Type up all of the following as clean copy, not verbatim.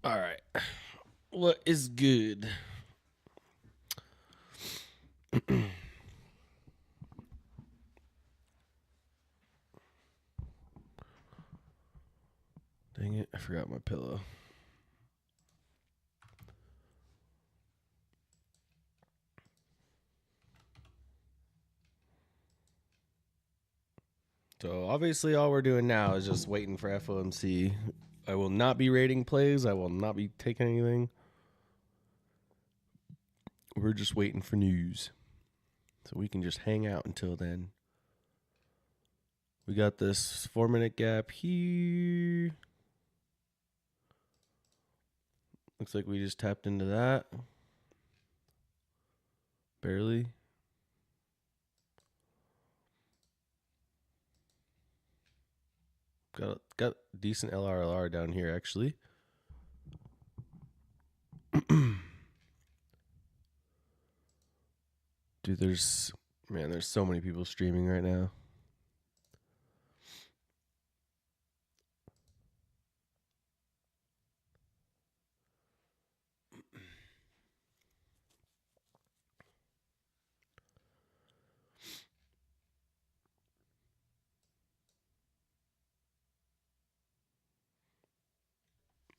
All right. What is good? Dang it, I forgot my pillow. So obviously all we're doing now is just waiting for FOMC. I will not be rating plays. I will not be taking anything. We're just waiting for news. So we can just hang out until then. We got this 4-minute gap here. Looks like we just tapped into that. Barely. Got decent LRLR down here actually. Dude, there's so many people streaming right now.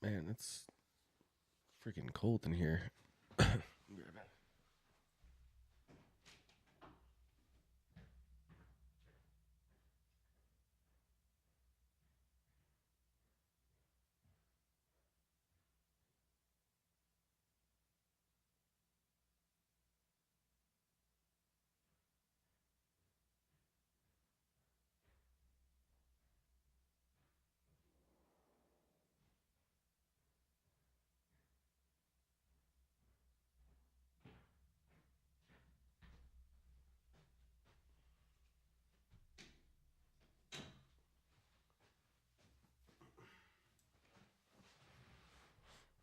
Man, it's freaking cold in here.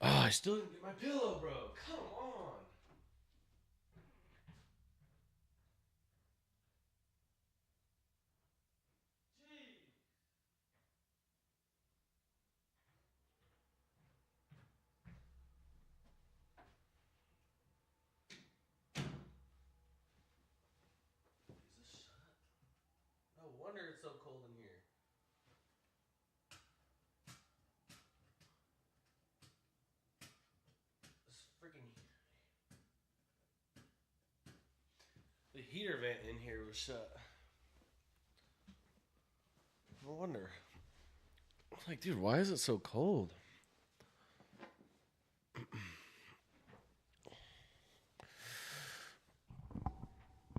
Oh, I still didn't get my pillow, bro. Come on. No wonder it's so cold in here. This freaking the heater vent in here was shut. No wonder. Like, dude, why is it so cold?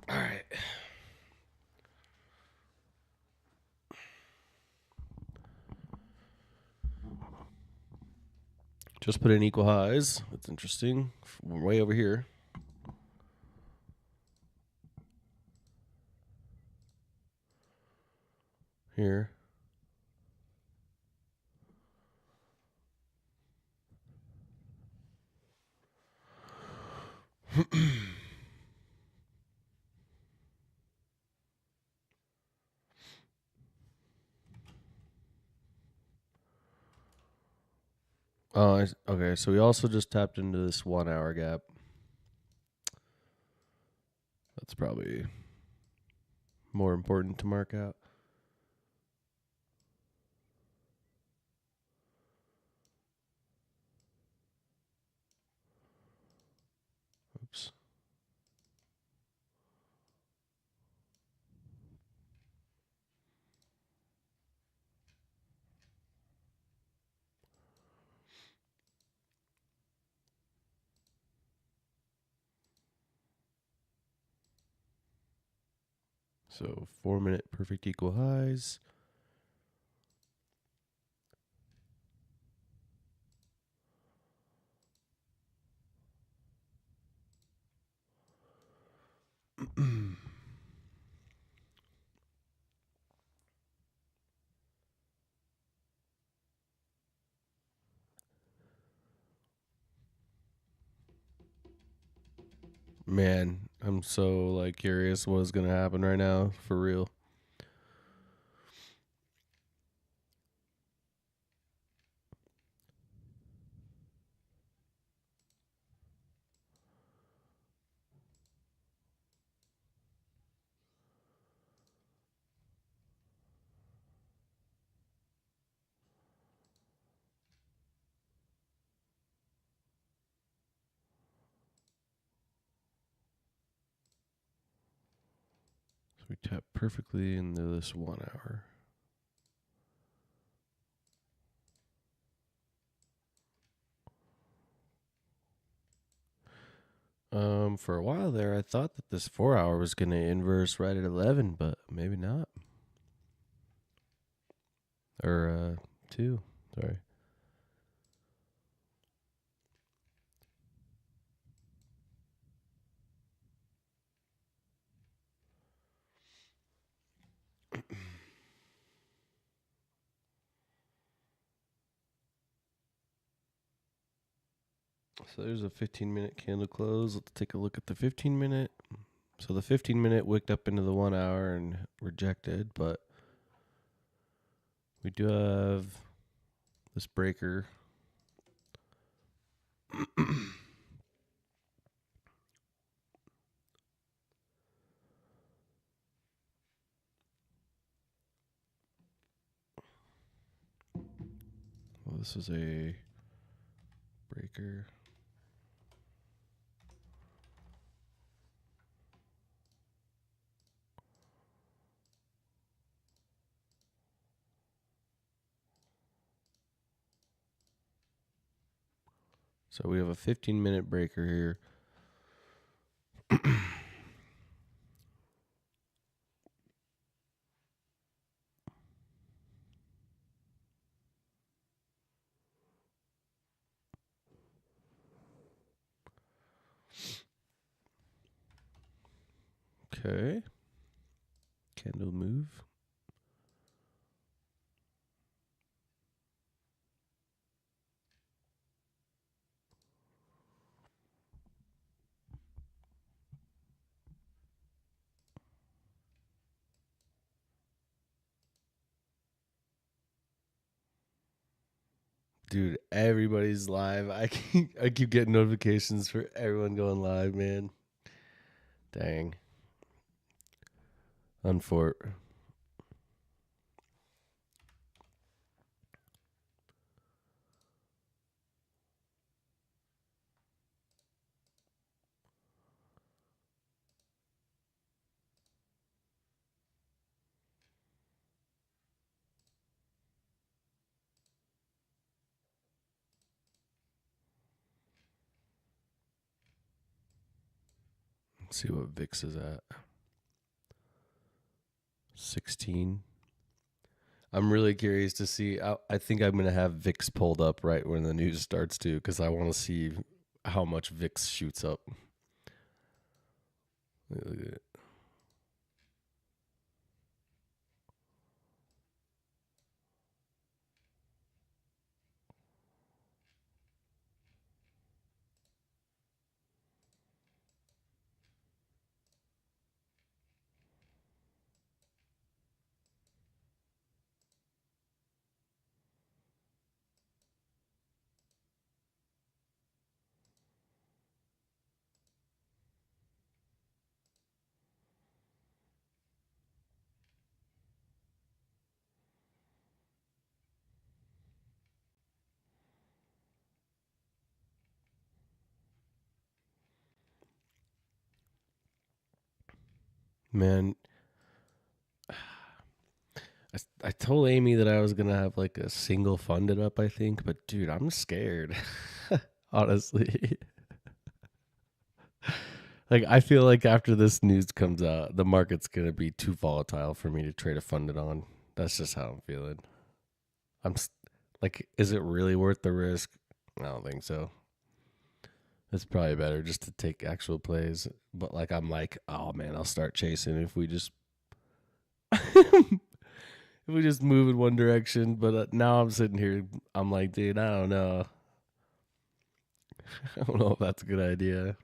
All right. Just put in equal highs. That's interesting. We're way over here. Here. Oh, okay. So we also just tapped into this 1 hour gap. That's probably more important to mark out. Oops. So 4-minute perfect equal highs. Man, I'm so like curious what is gonna happen right now for real. We tap perfectly into this 1 hour. For a while there, I thought that this 4 hour was going to inverse right at 11, but maybe not. Or 2, sorry. So there's a 15-minute candle close. Let's take a look at the 15-minute. So the 15-minute wicked up into the 1 hour and rejected, but we do have this breaker. Well, this is a breaker. So we have a 15-minute breaker here. Okay. Candle move. Dude, everybody's live. I keep getting notifications for everyone going live, man. Dang. Unfort. Let's see what VIX is at. 16. I'm really curious to see. I think I'm going to have VIX pulled up right when the news starts too, because I want to see how much VIX shoots up. Look at it. Man, I told Amy that I was going to have like a single funded up, I think, but dude, I'm scared. Honestly. Like, I feel like after this news comes out, the market's going to be too volatile for me to trade a funded on. That's just how I'm feeling. Like, is it really worth the risk? I don't think so. It's probably better just to take actual plays. But like, I'm like, oh man, I'll start chasing if we just if we just move in one direction. But now I'm sitting here, I'm like, dude, I don't know. I don't know if that's a good idea.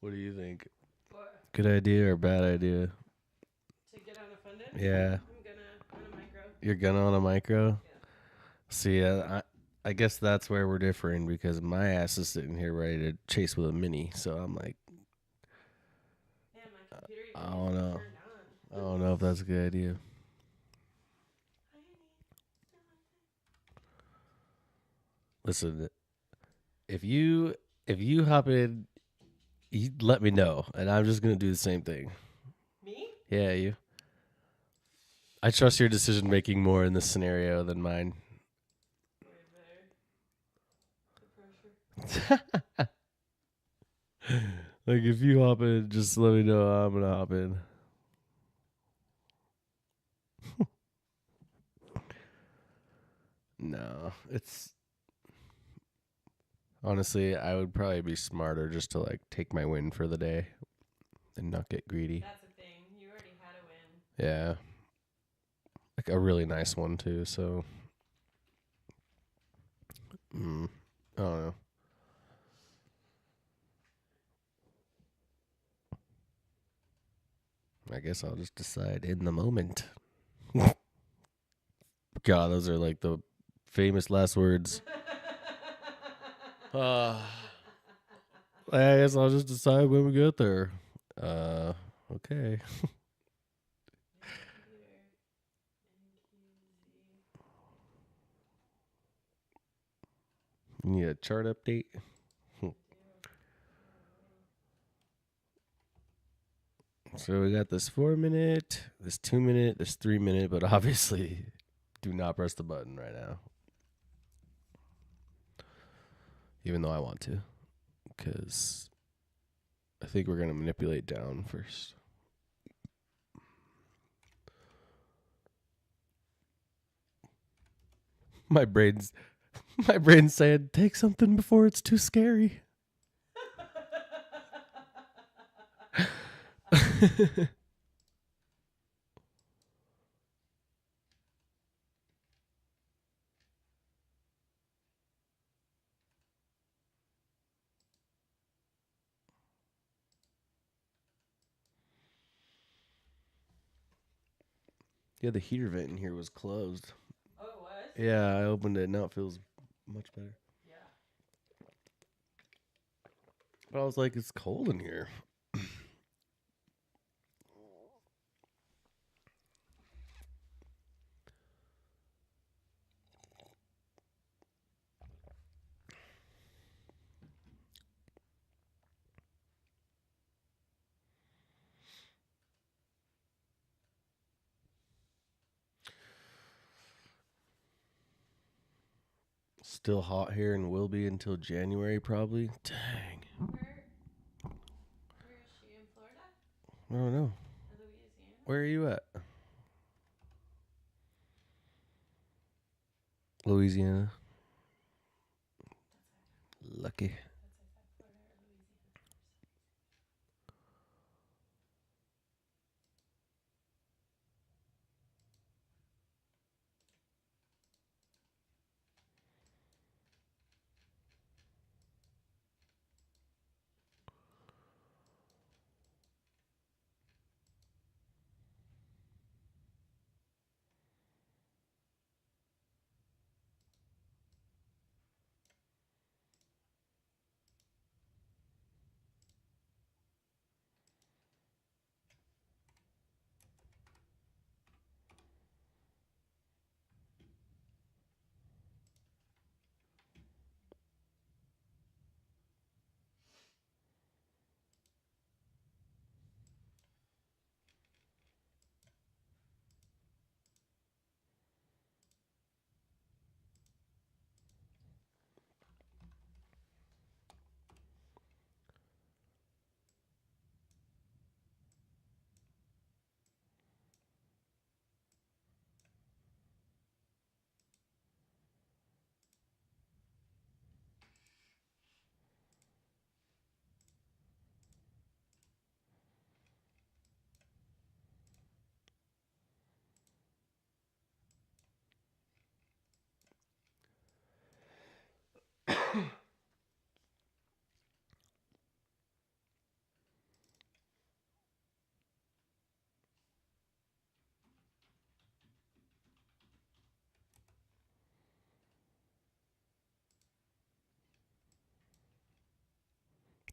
What do you think? What? Good idea or bad idea? To get on a funded? Yeah. I'm gonna on a micro. You're gonna on a micro? Yeah. See, I guess that's where we're differing because my ass is sitting here ready to chase with a mini. So I'm like, Man, my computer I even don't needs to be know. turned on. I don't know if that's a good idea. Listen, if you hop in, you let me know, and I'm just gonna do the same thing. Me? Yeah, you. I trust your decision making more in this scenario than mine. Way better. The pressure. Like if you hop in, just let me know. I'm gonna hop in. No, it's honestly, I would probably be smarter just to like take my win for the day and not get greedy. That's the thing. You already had a win. Yeah, like a really nice one too. So, I don't know. I guess I'll just decide in the moment. God, those are like the famous last words. I guess I'll just decide when we get there. Okay. You need a chart update? So we got this 4 minute, this 2 minute, this 3 minute, but obviously do not press the button right now. Even though I want to. Because I think we're going to manipulate down first. My brain's saying, take something before it's too scary. Yeah, the heater vent in here was closed. Oh, it was? Yeah, I opened it. Now it feels much better. Yeah. But I was like, it's cold in here. Still hot here and will be until January probably. Dang. Where is she? In Florida? I don't know. Or Louisiana? Where are you at? Louisiana. Lucky. That's Florida or Louisiana.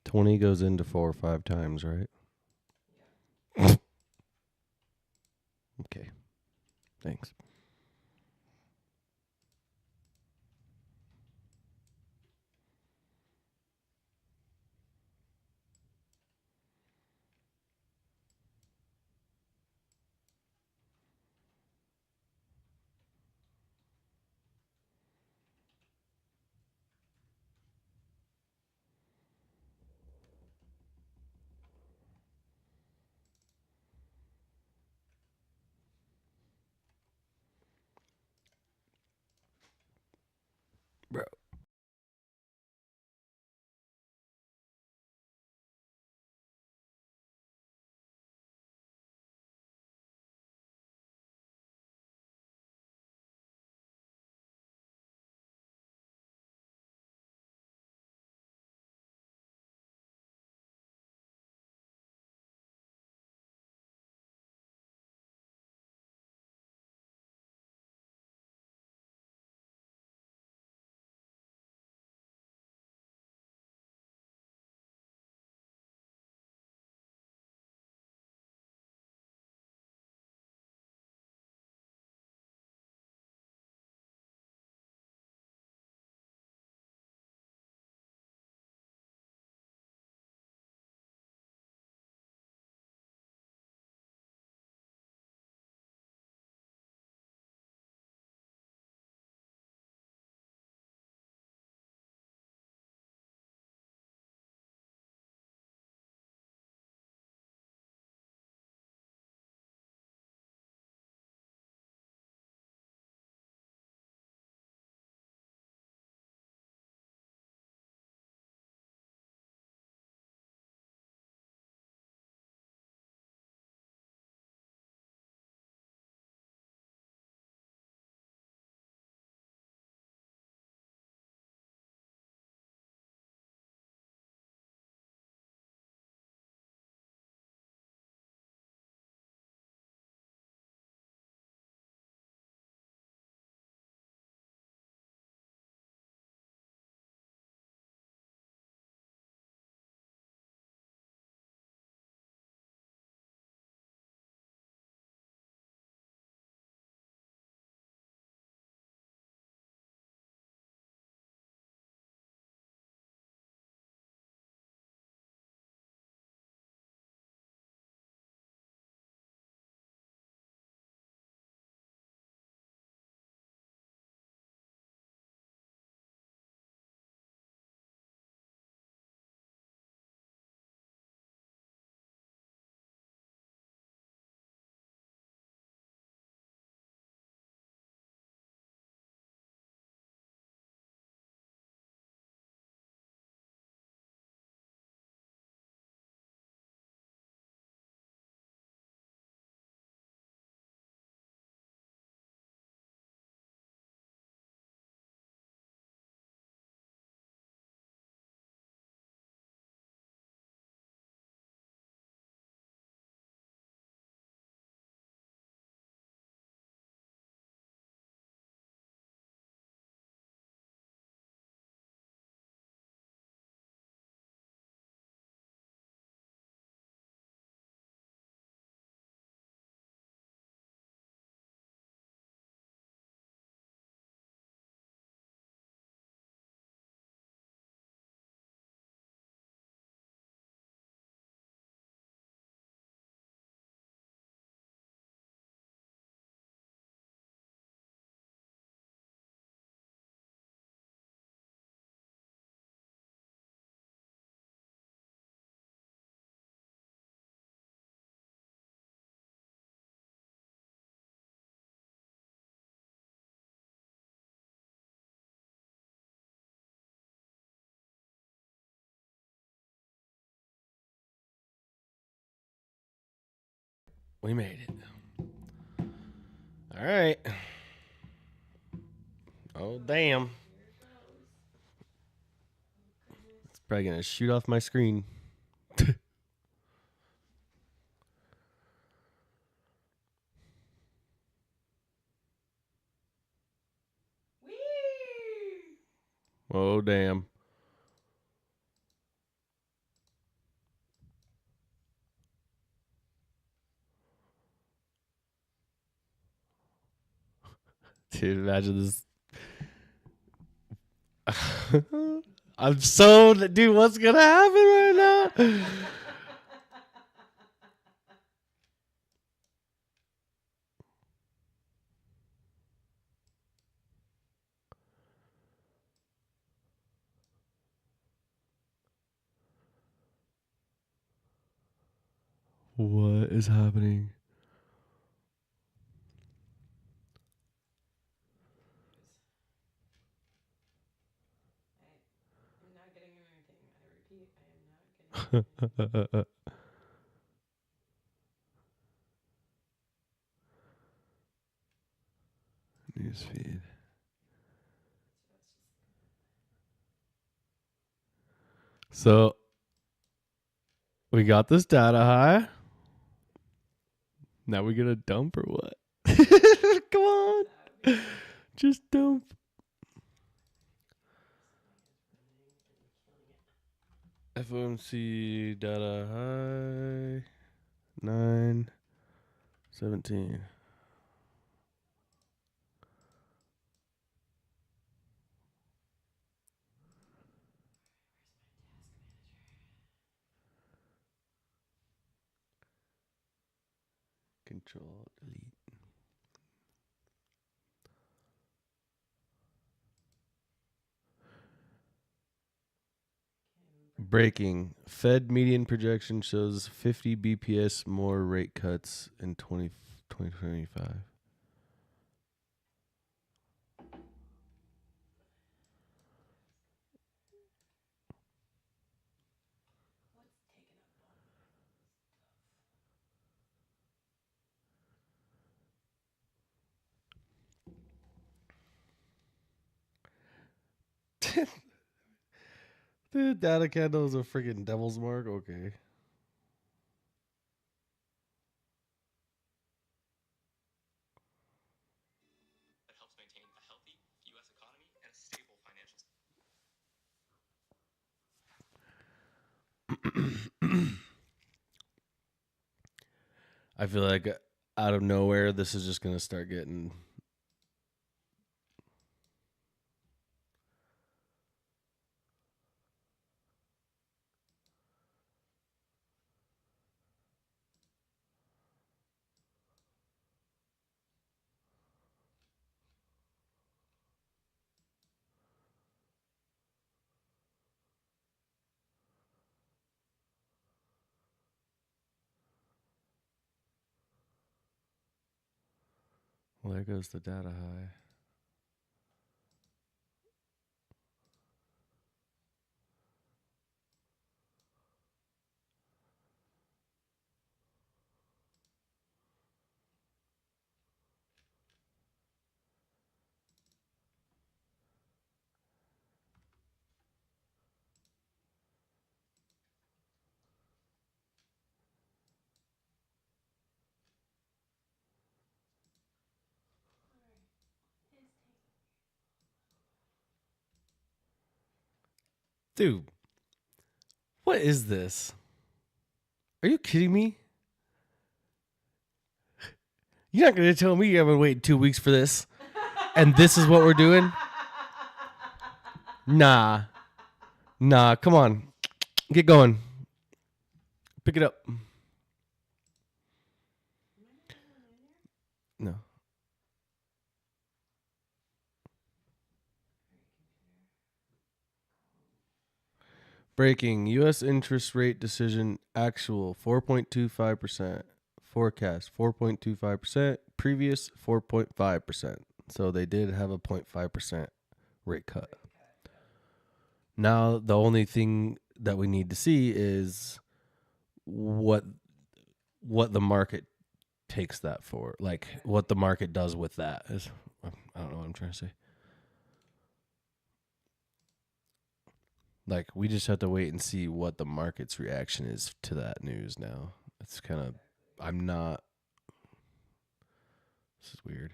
$20 goes into 4 or 5 times, right? Yeah. Thanks. Bro. We made it. All right. Oh, damn. Here it goes. Oh, goodness. It's probably going to shoot off my screen. Whee! Oh, damn. Dude, imagine this. I'm so, dude, what's gonna happen right now? What is happening? I'm not getting anything. I repeat, I am not getting anything. Newsfeed. So we got this data high. Now we get a dump or what? Come on. Just dump. FOMC data high 9/17. Control delete. Breaking. Fed median projection shows 50 BPS more rate cuts in 2025. What's taking up all my Dude, data candle is a freaking devil's mark. Okay. That helps maintain a healthy U.S. economy and a stable financial I feel like out of nowhere, this is just going to start getting. Well, there goes the data high. Dude, what is this? Are you kidding me? You're not going to tell me you haven't waited 2 weeks for this. And this is what we're doing? Nah. Nah, come on. Get going. Pick it up. No. Breaking U.S. interest rate decision actual 4.25%. Forecast 4.25%. Previous 4.5%. So they did have a 0.5% rate cut. Now the only thing that we need to see is what the market takes that for. Like what the market does with that is I don't know what I'm trying to say. Like we just have to wait and see what the market's reaction is to that news now. It's kind of I'm not this is weird.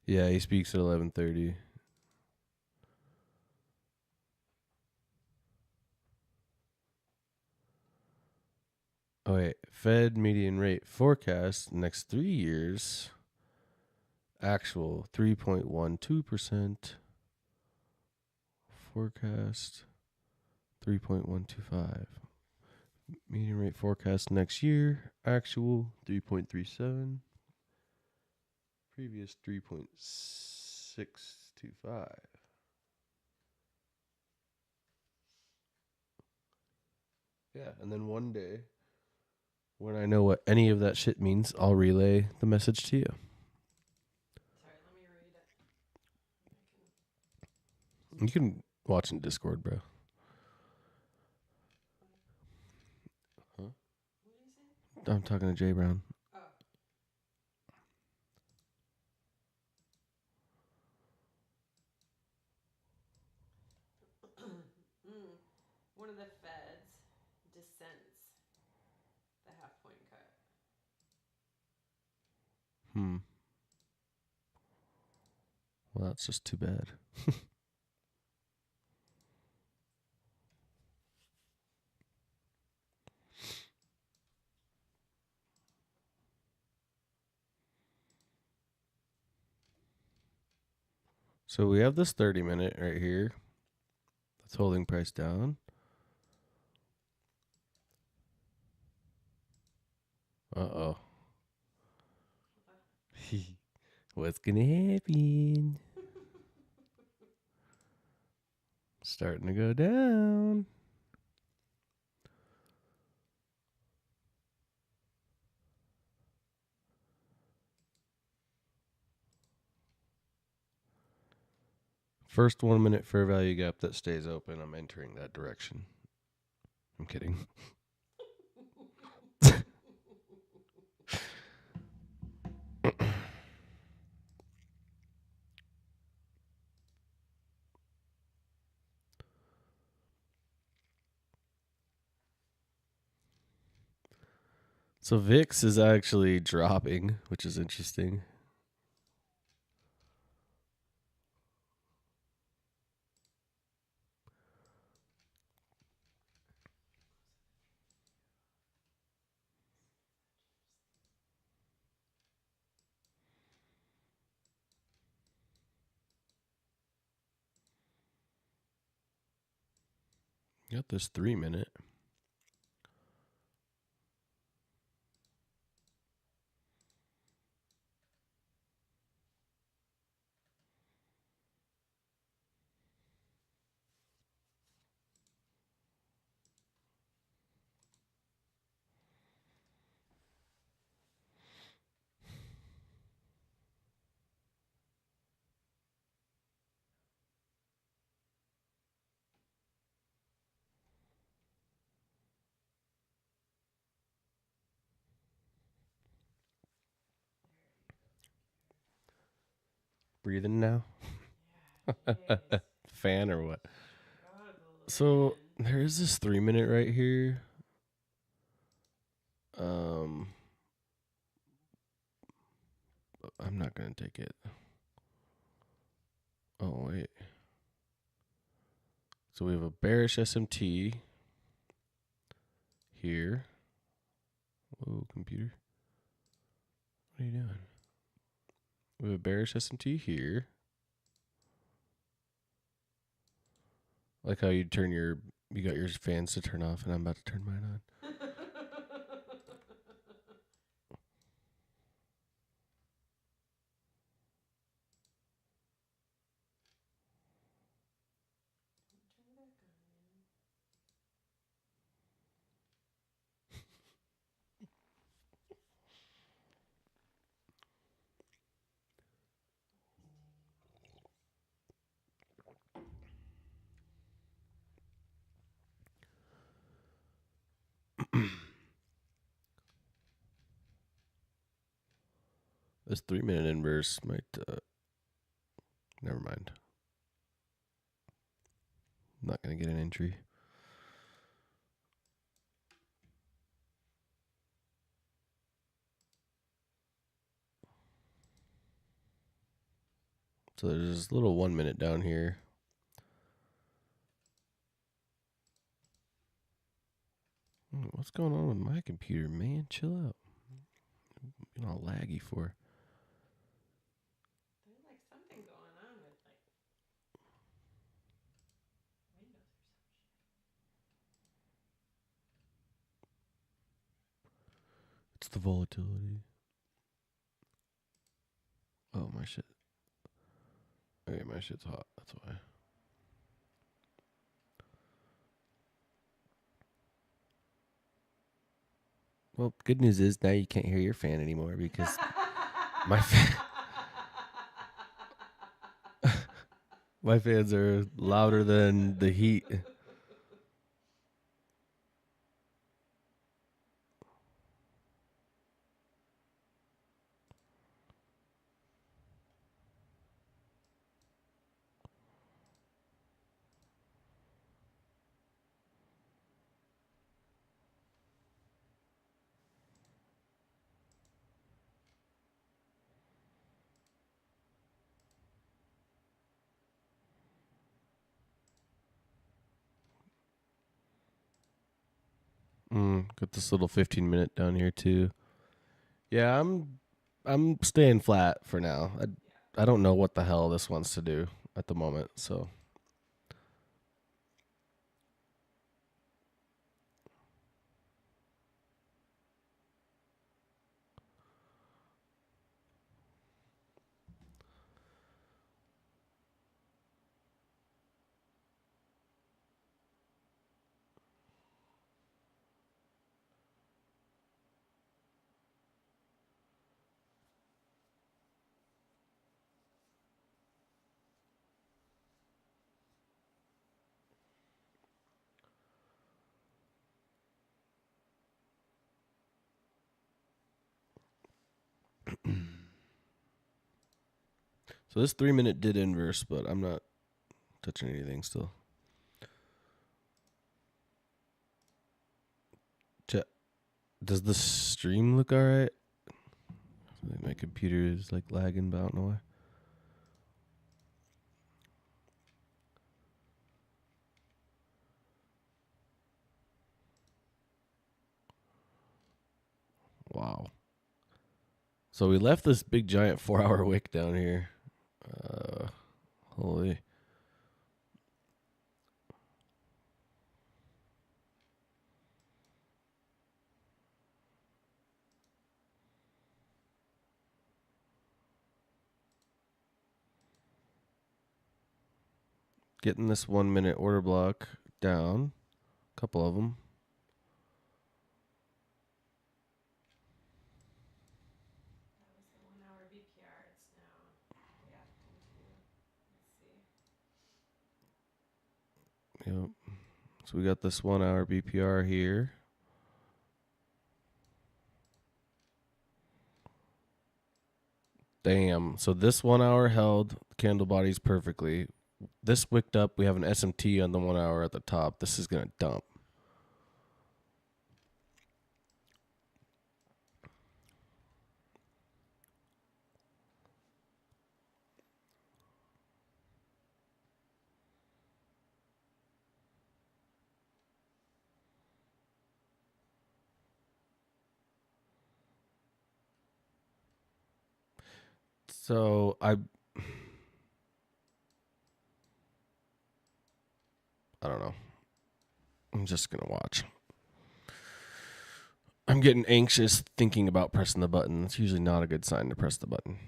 Yeah, he speaks at 11:30. Oh wait, Fed median rate forecast next 3 years. Actual 3.12%. Forecast 3.125. Median rate forecast next year. Actual 3.37. Previous 3.625. Yeah, and then one day, when I know what any of that shit means, I'll relay the message to you. Sorry, let me read it. You can watch in Discord, bro. Huh? What did you say? I'm talking to Jay Brown. Oh. One of the feds dissents the half-point cut. Well, that's just too bad. So we have this 30-minute right here. That's holding price down. Uh-oh. What's gonna happen? Starting to go down. First 1 minute fair value gap that stays open, I'm entering that direction. I'm kidding. So VIX is actually dropping, which is interesting. Got this 3 minute. Breathing now? Yeah, jeez. Fan or what? So Struggling. there is this 3 minute right here. I'm not gonna take it. Oh wait. So we have a bearish SMT here. Whoa, computer. What are you doing? We have a bearish SMT here. Like how you got your fans to turn off, and I'm about to turn mine on. Turn it back on, man. This 3 minute inverse might. Never mind. I'm not gonna get an entry. So there's this little 1 minute down here. What's going on with my computer, man? Chill out. You're all laggy for. There's like something going on with like Windows or some shit. It's the volatility. Oh, my shit. Okay, my shit's hot. That's why. Well, good news is now you can't hear your fan anymore because my my fans are louder than the heat. Got this little 15-minute down here too. Yeah, I'm staying flat for now. I don't know what the hell this wants to do at the moment, so so this 3-minute did inverse, but I'm not touching anything still. Does the stream look alright? My computer is like lagging, but I don't know why. Wow. So we left this big giant 4-hour wick down here. Holy. Getting this 1-minute order block down. A couple of them. That was the 1 hour BPR. It's now reacting to. Let's see. Yep. So we got this 1-hour BPR here. Damn. So this 1 hour held candle bodies perfectly. This wicked up. We have an SMT on the 1 hour at the top. This is going to dump. So I don't know. I'm just going to watch. I'm getting anxious thinking about pressing the button. It's usually not a good sign to press the button.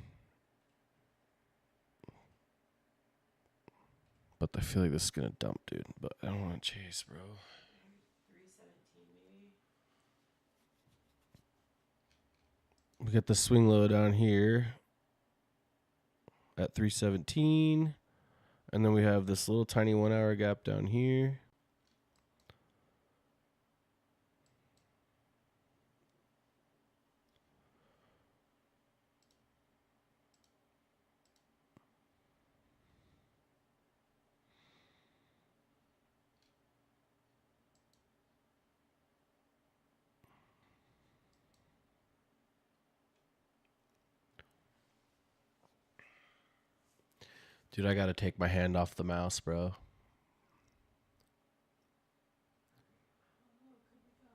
But I feel like this is going to dump, dude. But I don't want to chase, bro. 317 maybe. We got the swing low down here at 317. And then we have this little tiny 1 hour gap down here. Dude, I got to take my hand off the mouse, bro. Oh, could we go?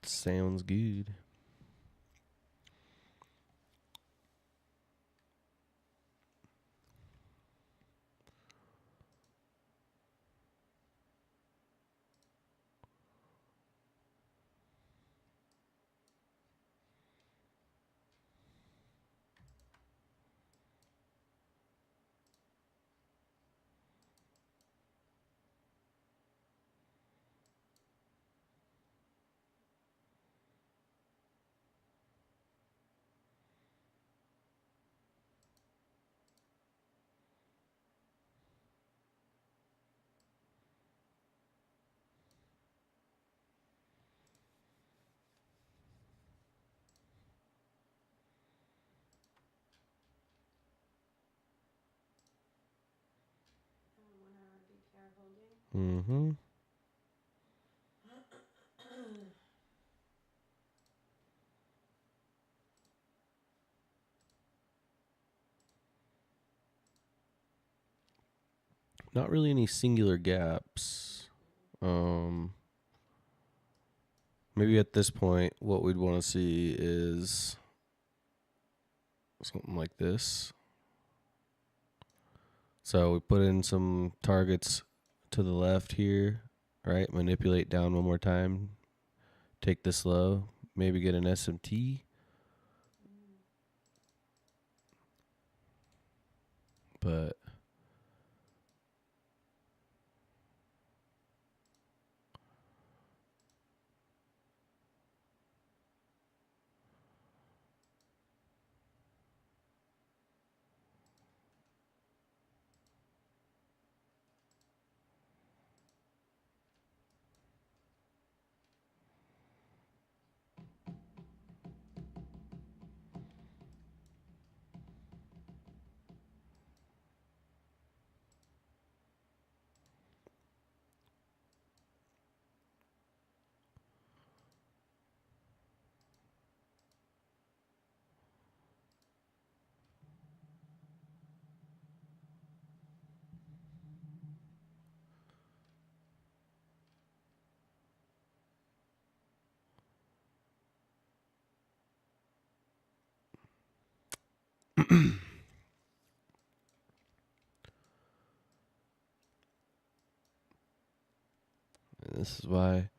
Sounds good. Oh, 1 hour BPR holding. Mm-hmm. Not really any singular gaps. Maybe at this point, what we'd want to see is something like this. So we put in some targets to the left here, right? Manipulate down one more time. Take this low. Maybe get an SMT. But this is why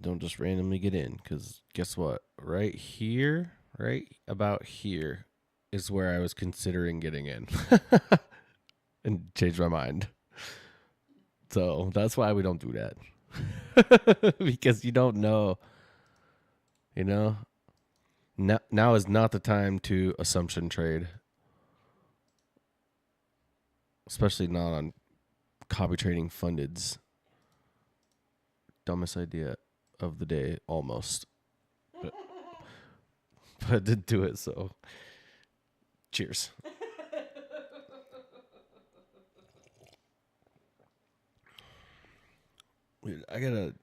don't just randomly get in, because guess what? Right here, right about here, is where I was considering getting in and changed my mind. So that's why we don't do that. Because you don't know, you know? Now is not the time to assumption trade, especially not on copy trading fundeds. Dumbest idea of the day, almost. But, but I did do it, so cheers. Dude, I gotta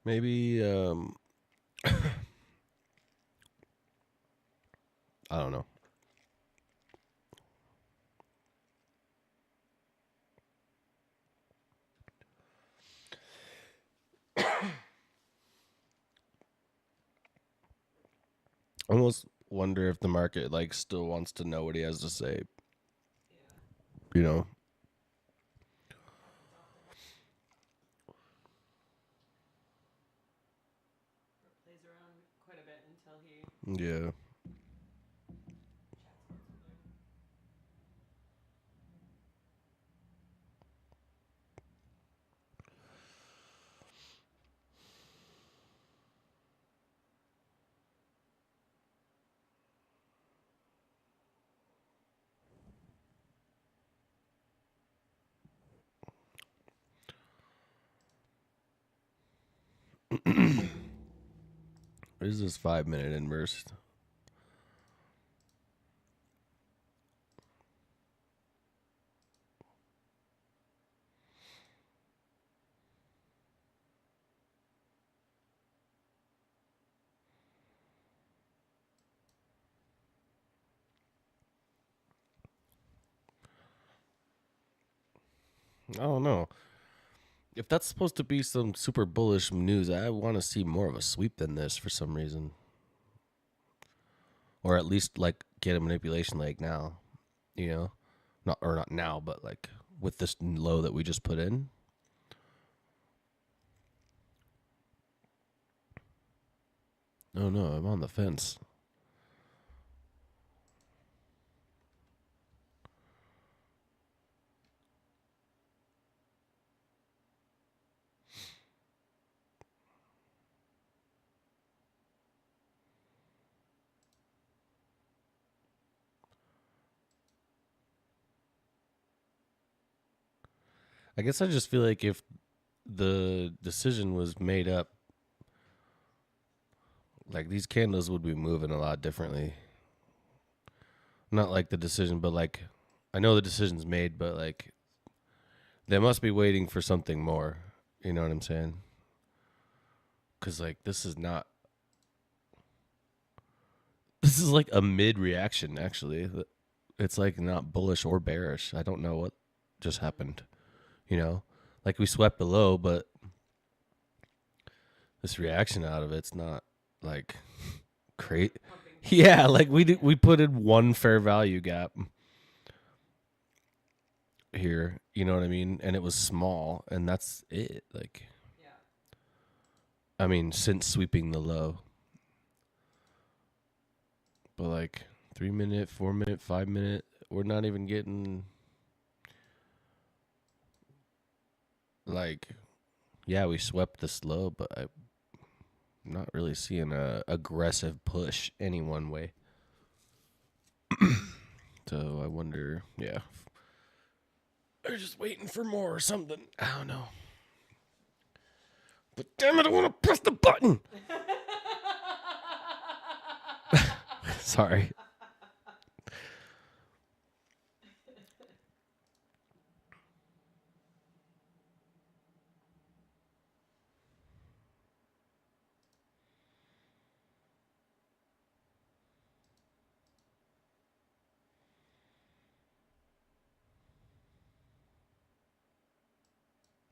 Maybe I don't know. I almost wonder if the market like still wants to know what he has to say. Yeah. You know? Or plays around quite a bit until he Yeah. chats about something. What is this 5-minute inverse? I don't know. If that's supposed to be some super bullish news, I want to see more of a sweep than this for some reason. Or at least like get a manipulation leg now, you know? Not now, but like with this low that we just put in. Oh no, I'm on the fence. I guess I just feel like if the decision was made up, like these candles would be moving a lot differently. Not like the decision, but like I know the decision's made, but like they must be waiting for something more. You know what I'm saying? Because like this is not. This is like a mid reaction. Actually, it's like not bullish or bearish. I don't know what just happened. You know, like we swept the low, but this reaction out of it's not like great. Pumping. Yeah, like we put in one fair value gap here, you know what I mean? And it was small, and that's it. Like, Yeah. I mean, since sweeping the low, but like 3 minute, 4 minute, 5 minute, we're not even getting like, yeah, we swept this low, but I'm not really seeing a aggressive push any one way. So I wonder, yeah, they're just waiting for more or something. I don't know. But damn it, I want to press the button. Sorry.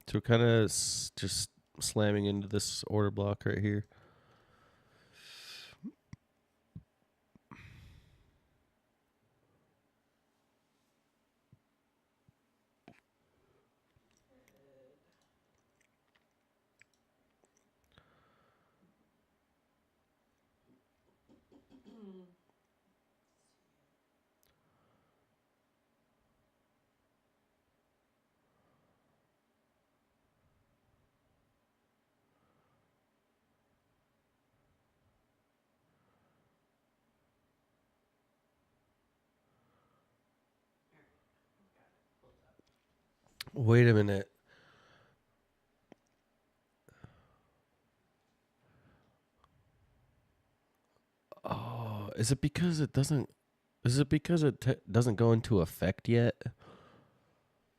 So we're kind of just slamming into this order block right here. Wait a minute. Is it because it doesn't? Is it because it doesn't go into effect yet?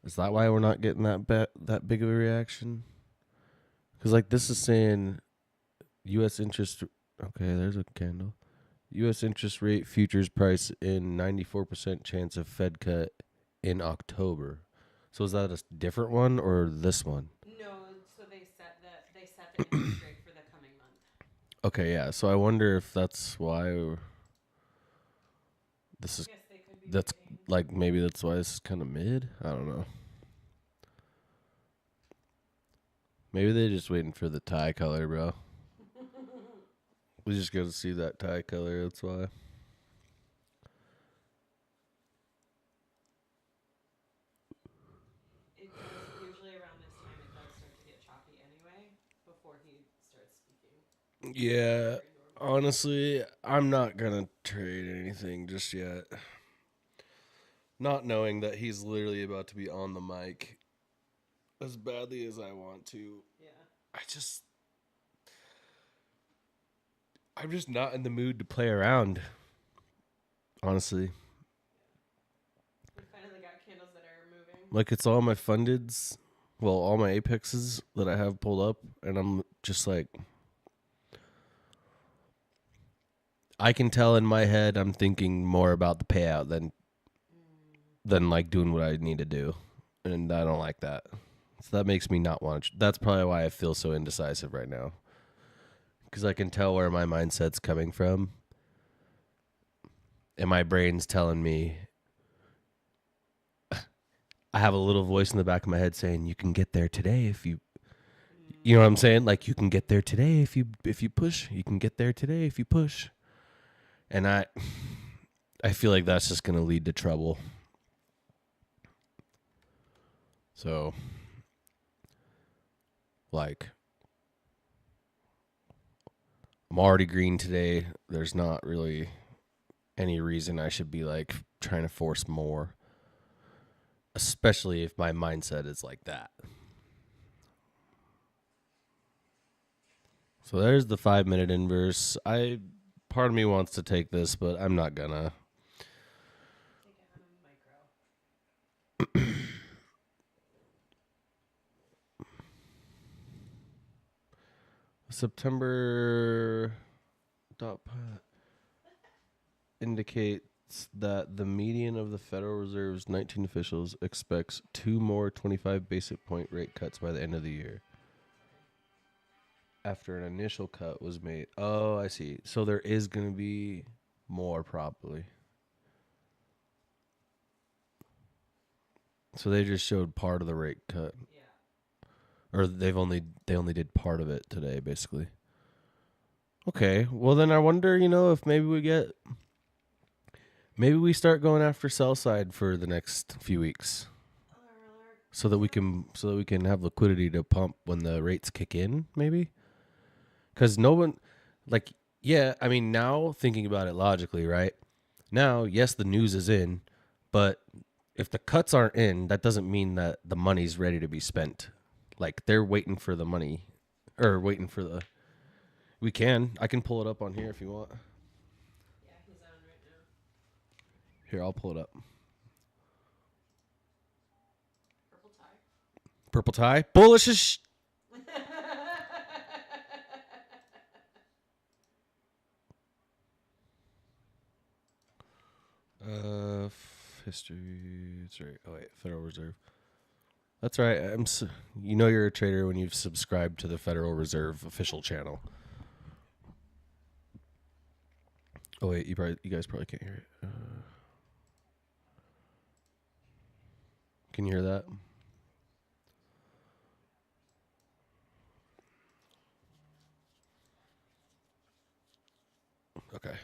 Is that why we're not getting that big of a reaction? Because like this is saying, U.S. interest. Okay, there's a candle. U.S. interest rate futures price in 94% chance of Fed cut in October. So is that a different one or this one? No, so they set the interest rate for the coming month. Okay, yeah. So I wonder if that's why this I is. guess they could be That's waiting. like maybe that's why this is kind of mid. I don't know. Maybe they're just waiting for the tie color, bro. We just got to see that tie color. That's why. It does usually around this time. It does start to get choppy anyway before he starts speaking. Yeah, Very normal. honestly, I'm not gonna trade anything just yet. Not knowing that he's literally about to be on the mic as badly as I want to. Yeah. I'm just not in the mood to play around. Honestly, We finally got candles that are moving. like it's all my fundeds, well, all my apexes that I have pulled up, and I'm just like, I can tell in my head I'm thinking more about the payout than like doing what I need to do, and I don't like that. So that makes me not want to. That's probably why I feel so indecisive right now, because I can tell where my mindset's coming from, and my brain's telling me. I have a little voice in the back of my head saying, "You can get there today if you." You know what I'm saying? Like you can get there today if you push. You can get there today if you push. And I feel like that's just going to lead to trouble. So like I'm already green today. There's not really any reason I should be like trying to force more, especially if my mindset is like that. So there's the 5-minute inverse. Part of me wants to take this, but I'm not gonna. Take it on a micro. September dot indicates that the median of the Federal Reserve's 19 officials expects 2 more 25 basis point rate cuts by the end of the year. After an initial cut was made. Oh, I see. So there is going to be more probably. So they just showed part of the rate cut, Yeah. or they only did part of it today, basically. Okay, well then I wonder, if maybe we start going after sell side for the next few weeks, so that we can have liquidity to pump when the rates kick in, maybe. Because no one, like, yeah, I mean, now thinking about it logically, right? Now, yes, the news is in, but if the cuts aren't in, that doesn't mean that the money's ready to be spent. Like, they're waiting for the money, or waiting for the. I can pull it up on here if you want. Yeah, he's on right now. Here, I'll pull it up. Purple tie. Purple tie, bullish as. History. That's right. Oh wait, Federal Reserve. That's right. You're a trader when you've subscribed to the Federal Reserve official channel. Oh wait, you guys probably can't hear it. Can you hear that? Okay.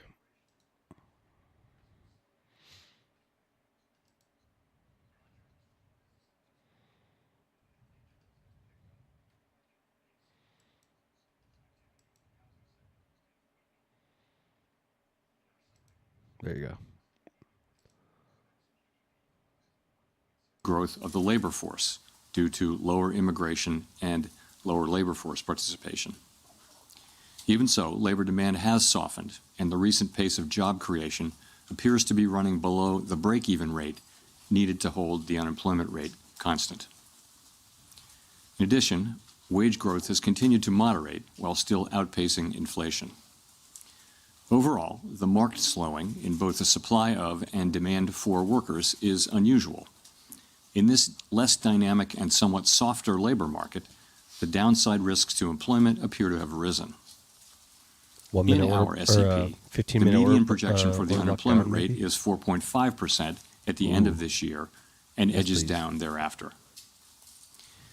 There you go. Growth of the labor force due to lower immigration and lower labor force participation. Even so, labor demand has softened, and the recent pace of job creation appears to be running below the break-even rate needed to hold the unemployment rate constant. In addition, wage growth has continued to moderate while still outpacing inflation. Overall, the marked slowing in both the supply of and demand for workers is unusual. In this less dynamic and somewhat softer labor market, the downside risks to employment appear to have risen. 1 In minute our or SEP, 15 the minute median or, projection for the or unemployment lockdown, rate maybe? is 4.5% at the end of this year and Yes, edges please. down thereafter.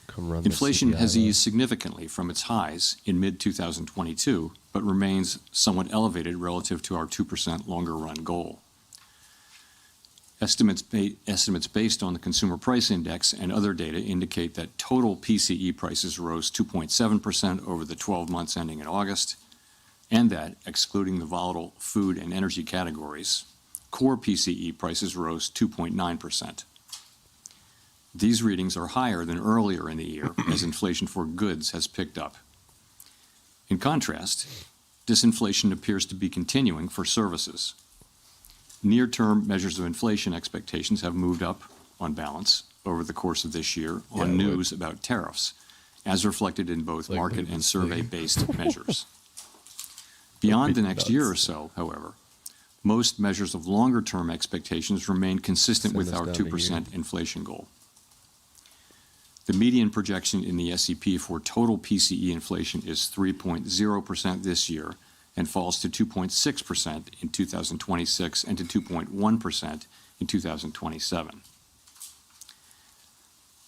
Come run the Inflation CPI has load. eased significantly from its highs in mid-2022, but remains somewhat elevated relative to our 2% longer-run goal. Estimates based on the Consumer Price Index and other data indicate that total PCE prices rose 2.7% over the 12 months ending in August, and that, excluding the volatile food and energy categories, core PCE prices rose 2.9%. These readings are higher than earlier in the year as inflation for goods has picked up. In contrast, disinflation appears to be continuing for services. Near-term measures of inflation expectations have moved up, on balance, over the course of this year on Yeah, news about tariffs, as reflected in both Like market and moving survey-based measures. Beyond the Freaking next year or nuts. so, however, most measures of longer-term expectations remain consistent Send with us our down to 2% inflation goal. The median projection in the SEP for total PCE inflation is 3.0% this year and falls to 2.6% in 2026 and to 2.1% in 2027.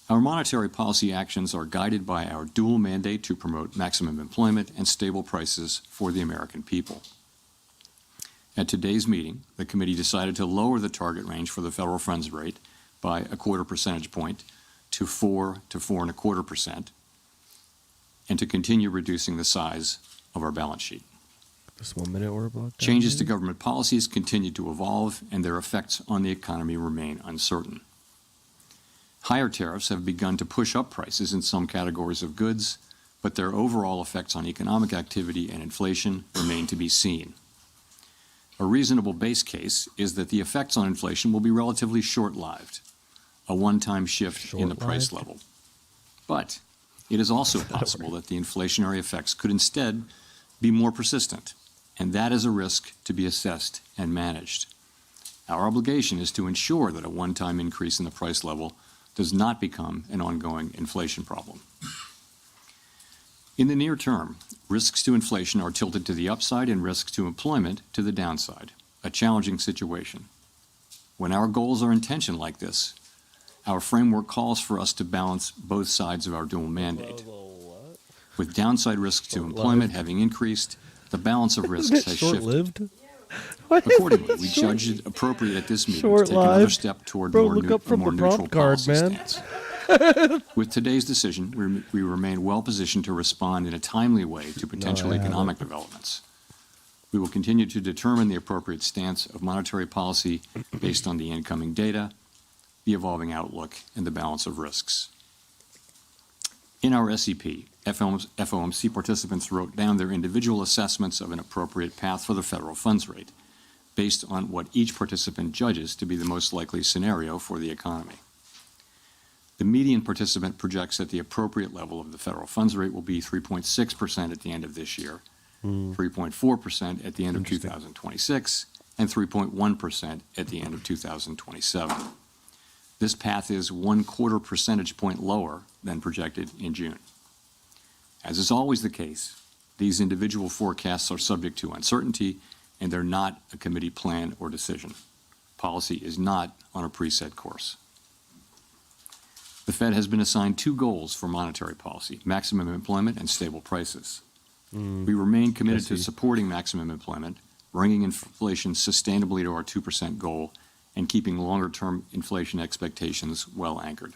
Our monetary policy actions are guided by our dual mandate to promote maximum employment and stable prices for the American people. At today's meeting, the committee decided to lower the target range for the federal funds rate by a quarter percentage point to 4 to 4.25%, and to continue reducing the size of our balance sheet. This 1 minute or block. Changes to government policies continue to evolve, and their effects on the economy remain uncertain. Higher tariffs have begun to push up prices in some categories of goods, but their overall effects on economic activity and inflation remain to be seen. A reasonable base case is that the effects on inflation will be relatively short-lived, a one-time shift in the price Short-lived? level. But it is also possible that the inflationary effects could instead be more persistent, and that is a risk to be assessed and managed. Our obligation is to ensure that a one-time increase in the price level does not become an ongoing inflation problem. In the near term, risks to inflation are tilted to the upside and risks to employment to the downside, a challenging situation. When our goals are in tension like this, our framework calls for us to balance both sides of our dual mandate. With downside risks to employment having increased, the balance of risks has shifted. Short-lived? Accordingly, we judged it appropriate at this meeting to take another Short-lived. step toward Bro, more look up a from more the neutral prompt card, policy man. stance. With today's decision, we remain well positioned to respond in a timely way to potential I economic developments. We will continue to determine the appropriate stance of monetary policy based on the incoming data, the evolving outlook, and the balance of risks. In our SEP, FOMC participants wrote down their individual assessments of an appropriate path for the federal funds rate, based on what each participant judges to be the most likely scenario for the economy. The median participant projects that the appropriate level of the federal funds rate will be 3.6% at the end of this year, 3.4% at the end of Interesting. 2026, and 3.1% at the end of 2027. This path is 1/4 percentage point lower than projected in June. As is always the case, these individual forecasts are subject to uncertainty, and they're not a committee plan or decision. Policy is not on a preset course. The Fed has been assigned two goals for monetary policy: maximum employment and stable prices. We remain committed to see. supporting maximum employment, bringing inflation sustainably to our 2% goal, and keeping longer-term inflation expectations well anchored.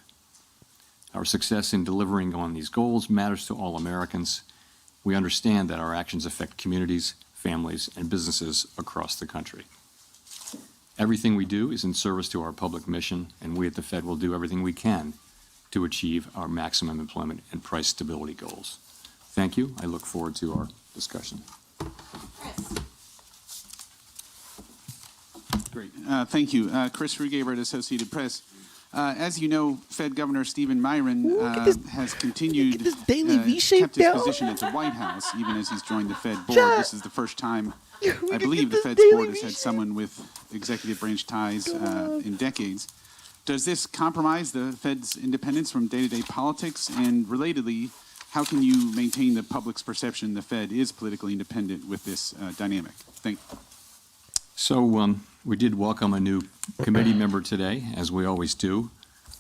Our success in delivering on these goals matters to all Americans. We understand that our actions affect communities, families, and businesses across the country. Everything we do is in service to our public mission, and we at the Fed will do everything we can to achieve our maximum employment and price stability goals. Thank you. I look forward to our discussion. Chris. Great. Thank you. Chris Rugaber at Associated Press. As you know, Fed Governor Stephen Miron has continued kept his position at the White House, even as he's joined the Fed board. This is the first time, I believe, the Fed's board has had someone with executive branch ties in decades. Does this compromise the Fed's independence from day-to-day politics? And relatedly, how can you maintain the public's perception the Fed is politically independent with this dynamic? Thank you. So we did welcome a new committee member today, as we always do,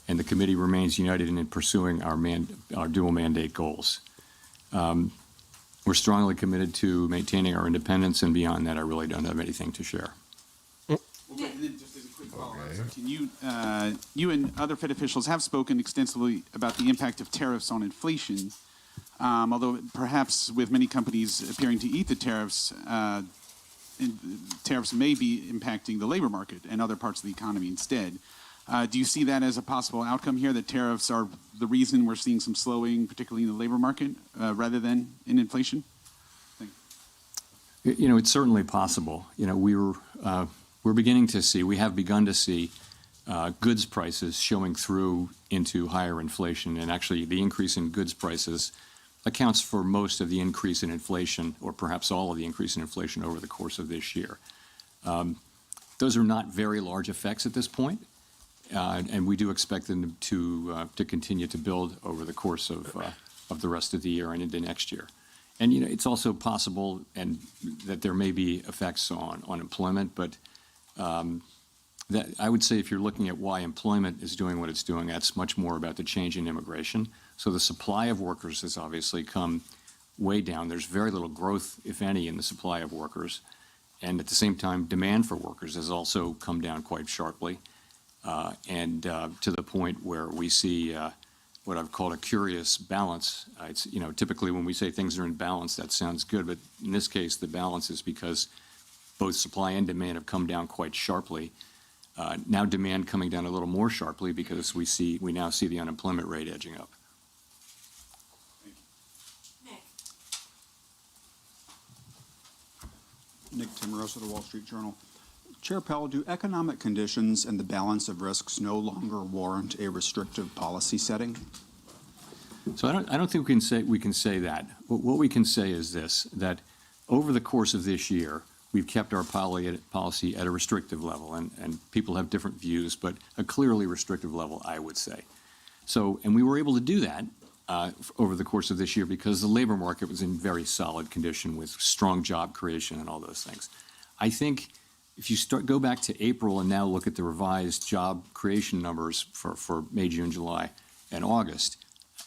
and the committee remains united in pursuing our dual mandate goals. We're strongly committed to maintaining our independence, and beyond that, I really don't have anything to share. And then just as a quick follow-up, so can you and other Fed officials have spoken extensively about the impact of tariffs on inflation, although perhaps with many companies appearing to eat the tariffs, tariffs may be impacting the labor market and other parts of the economy instead. Do you see that as a possible outcome here, that tariffs are the reason we're seeing some slowing, particularly in the labor market, rather than in inflation? Thank you. You know, it's certainly possible. You know, we're beginning to see, we have begun to see goods prices showing through into higher inflation, and actually the increase in goods prices accounts for most of the increase in inflation, or perhaps all of the increase in inflation over the course of this year. Those are not very large effects at this point, and we do expect them to continue to build over the course of the rest of the year and into next year. And you know, it's also possible and that there may be effects on employment, but that I would say if you're looking at why employment is doing what it's doing, that's much more about the change in immigration. So the supply of workers has obviously come way down. There's very little growth, if any, in the supply of workers. And at the same time, demand for workers has also come down quite sharply, and to the point where we see what I've called a curious balance. It's, you know, typically when we say things are in balance, that sounds good, but in this case, the balance is because both supply and demand have come down quite sharply. Now demand coming down a little more sharply because we now see the unemployment rate edging up. Nick Timmeros of the Wall Street Journal. Chair Powell, do economic conditions and the balance of risks no longer warrant a restrictive policy setting? So I don't think we can say that. What we can say is this, that over the course of this year, we've kept our policy at a restrictive level, and people have different views, but a clearly restrictive level, I would say. So, and we were able to do that over the course of this year because the labor market was in very solid condition with strong job creation and all those things. I think if you go back to April and now look at the revised job creation numbers for May, June, July, and August,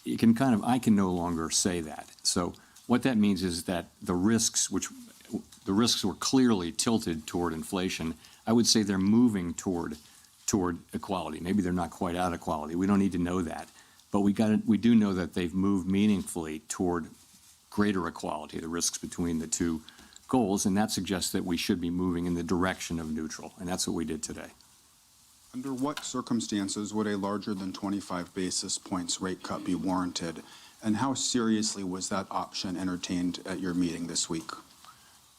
I can no longer say that. So what that means is that the risks were clearly tilted toward inflation. I would say they're moving toward equality. Maybe they're not quite out of equality. We don't need to know that. But we do know that they've moved meaningfully toward greater equality, the risks between the two goals, and that suggests that we should be moving in the direction of neutral, and that's what we did today. Under what circumstances would a larger than 25 basis points rate cut be warranted, and how seriously was that option entertained at your meeting this week?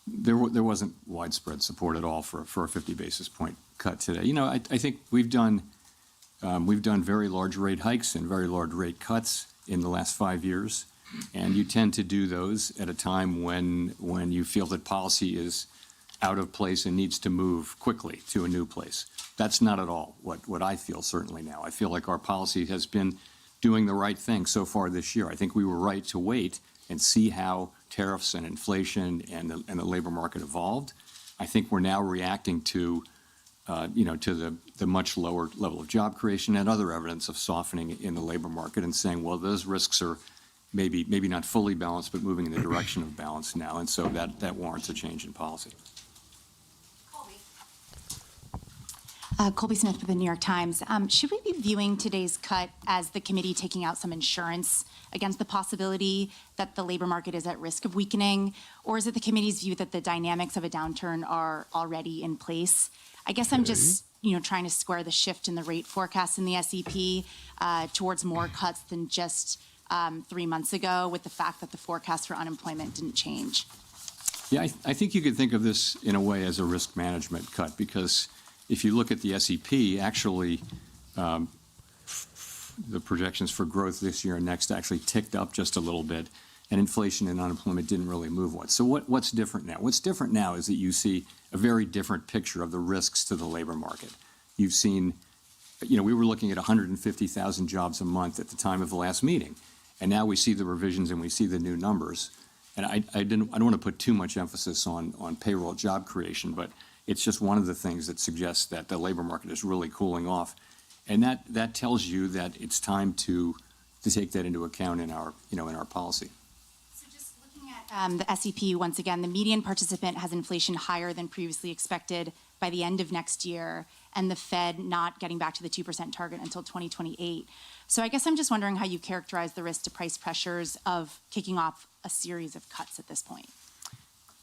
There wasn't widespread support at all for a 50 basis point cut today. You know, I think we've done very large rate hikes and very large rate cuts in the last 5 years, and you tend to do those at a time when you feel that policy is out of place and needs to move quickly to a new place. That's not at all what I feel certainly now. I feel like our policy has been doing the right thing so far this year. I think we were right to wait and see how tariffs and inflation and the labor market evolved. I think we're now reacting to the much lower level of job creation and other evidence of softening in the labor market and saying, well, those risks are maybe not fully balanced, but moving in the direction of balance now. And so that warrants a change in policy. Colby Smith with the New York Times. Should we be viewing today's cut as the committee taking out some insurance against the possibility that the labor market is at risk of weakening? Or is it the committee's view that the dynamics of a downturn are already in place? I guess I'm just trying to square the shift in the rate forecast in the SEP towards more cuts than just 3 months ago with the fact that the forecast for unemployment didn't change? Yeah, I think you could think of this in a way as a risk management cut, because if you look at the SEP, actually, the projections for growth this year and next actually ticked up just a little bit, and inflation and unemployment didn't really move much. So what's different now? What's different now is that you see a very different picture of the risks to the labor market. You've seen, we were looking at 150,000 jobs a month at the time of the last meeting, and now we see the revisions and we see the new numbers. And I don't want to put too much emphasis on payroll job creation, but it's just one of the things that suggests that the labor market is really cooling off. And that tells you that it's time to take that into account in our policy. So just looking at the SEP, once again, the median participant has inflation higher than previously expected by the end of next year, and the Fed not getting back to the 2% target until 2028. So I guess I'm just wondering how you characterize the risk to price pressures of kicking off a series of cuts at this point.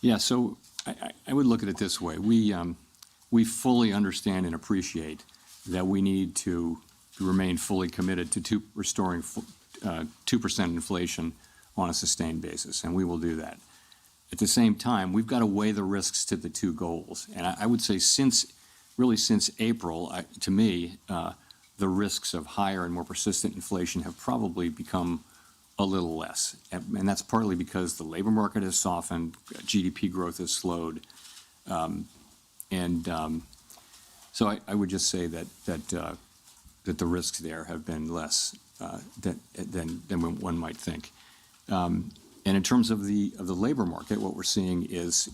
Yeah, so I would look at it this way. We fully understand and appreciate that we need to remain fully committed to restoring 2% inflation on a sustained basis, and we will do that. At the same time, we've got to weigh the risks to the two goals. And I would say since April, to me, the risks of higher and more persistent inflation have probably become a little less. And that's partly because the labor market has softened, GDP growth has slowed. So I would just say that the risks there have been less than one might think. And in terms of the labor market, what we're seeing is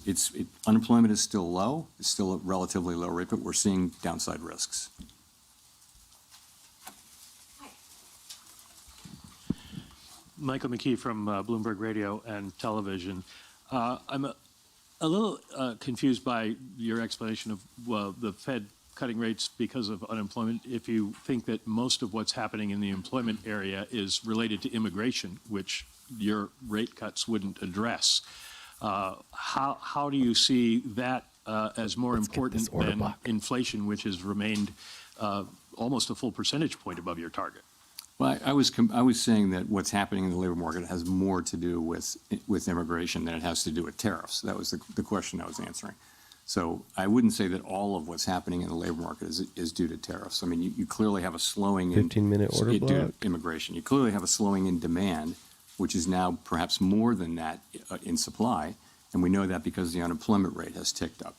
unemployment is still low. It's still a relatively low rate, but we're seeing downside risks. Michael McKee from Bloomberg Radio and Television. I'm a little confused by your explanation of the Fed cutting rates because of unemployment. If you think that most of what's happening in the employment area is related to immigration, which your rate cuts wouldn't address, how do you see that as more important than inflation, which has remained almost a full percentage point above your target? Well, I was saying that what's happening in the labor market has more to do with immigration than it has to do with tariffs. That was the question I was answering. So I wouldn't say that all of what's happening in the labor market is due to tariffs. I mean, you clearly have a slowing in 15-minute order due to block. immigration. You clearly have a slowing in demand, which is now perhaps more than that in supply, and we know that because the unemployment rate has ticked up.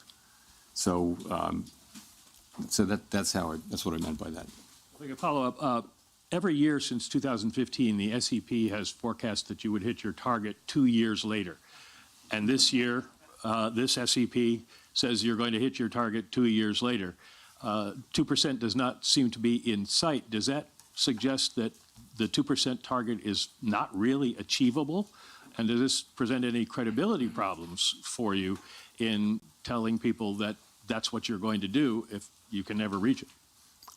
So, that's what I meant by that. If I could follow up. Every year since 2015, the SEP has forecast that you would hit your target 2 years later. And this year, this SEP says you're going to hit your target 2 years later. 2% does not seem to be in sight. Does that suggest that the 2% target is not really achievable? And does this present any credibility problems for you in telling people that that's what you're going to do if you can never reach it?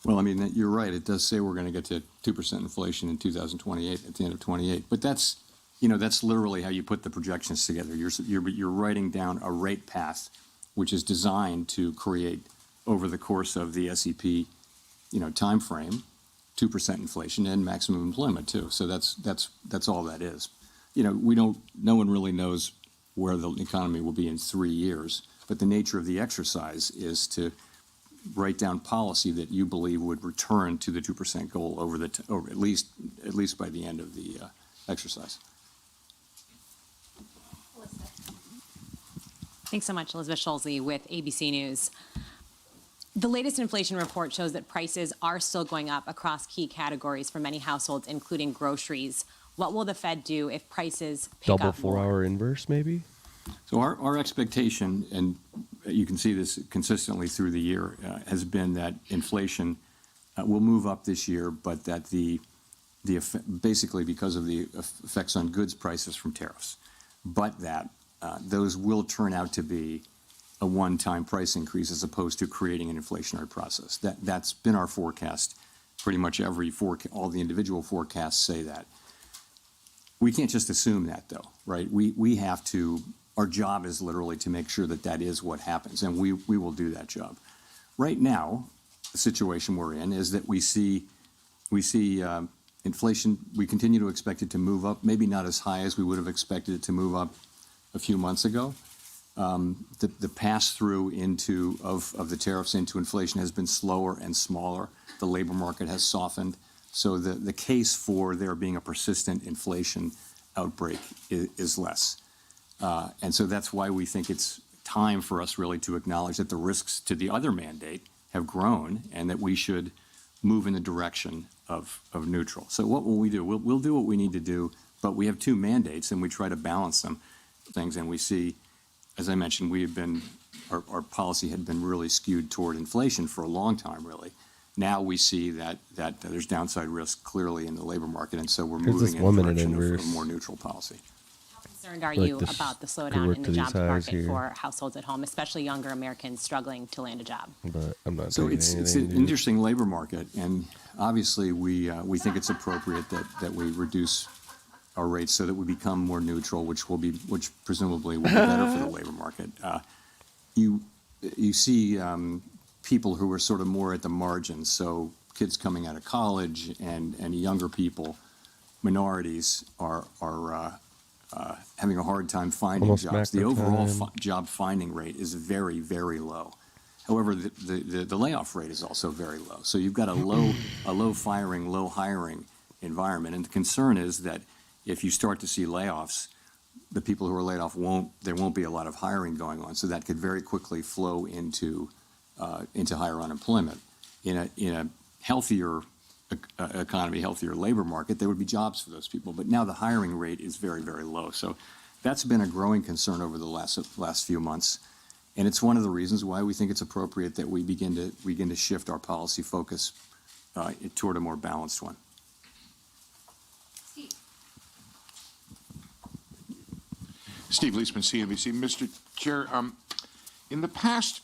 Well, I mean, you're right. It does say we're going to get to 2% inflation in 2028, at the end of 28. But that's literally how you put the projections together. You're writing down a rate path, which is designed to create, over the course of the SEP, time frame, 2% inflation and maximum employment too. So that's all that is. No one really knows where the economy will be in 3 years. But the nature of the exercise is to write down policy that you believe would return to the 2% goal over at least by the end of the exercise. Thanks so much, Elizabeth Schulze with ABC News. The latest inflation report shows that prices are still going up across key categories for many households, including groceries. What will the Fed do if prices pick Double up more? 4-hour inverse, maybe? So our expectation, and you can see this consistently through the year, has been that inflation will move up this year, but that basically because of the effects on goods prices from tariffs, but that those will turn out to be a one-time price increase as opposed to creating an inflationary process. That's been our forecast. Pretty much all the individual forecasts say that. We can't just assume that, though, right? We have to. Our job is literally to make sure that is what happens, and we will do that job. Right now, the situation we're in is that we see Inflation, we continue to expect it to move up, maybe not as high as we would have expected it to move up a few months ago. The pass-through of the tariffs into inflation has been slower and smaller. The labor market has softened. So the case for there being a persistent inflation outbreak is less. And so that's why we think it's time for us really to acknowledge that the risks to the other mandate have grown and that we should move in the direction of neutral. So what will we do? We'll do what we need to do, but we have two mandates and we try to balance things. And we see, as I mentioned, our policy had been really skewed toward inflation for a long time, really. Now we see that there's downside risk clearly in the labor market, and so we're moving in the direction of a more neutral policy. How concerned are Like you this about the could slowdown work in to the these jobs highs market here. for households at home, especially younger Americans struggling to land a job? But I'm not So taking it's anything, an dude. interesting labor market, and obviously we think it's appropriate that we reduce our rates so that we become more neutral, which presumably will be better for the labor market. You see people who are sort of more at the margins, so kids coming out of college and younger people, minorities are having a hard time finding Almost jobs. The macro overall time. job finding rate is very, very low. However, the layoff rate is also very low. So you've got a low firing, low hiring environment. And the concern is that if you start to see layoffs, the people who are laid off there won't be a lot of hiring going on. So that could very quickly flow into higher unemployment. In a healthier economy, healthier labor market, there would be jobs for those people. But now the hiring rate is very, very low. So that's been a growing concern over the last few months. And it's one of the reasons why we think it's appropriate that we begin to shift our policy focus toward a more balanced one. Steve Leisman, CNBC. Mr. Chair, in the past,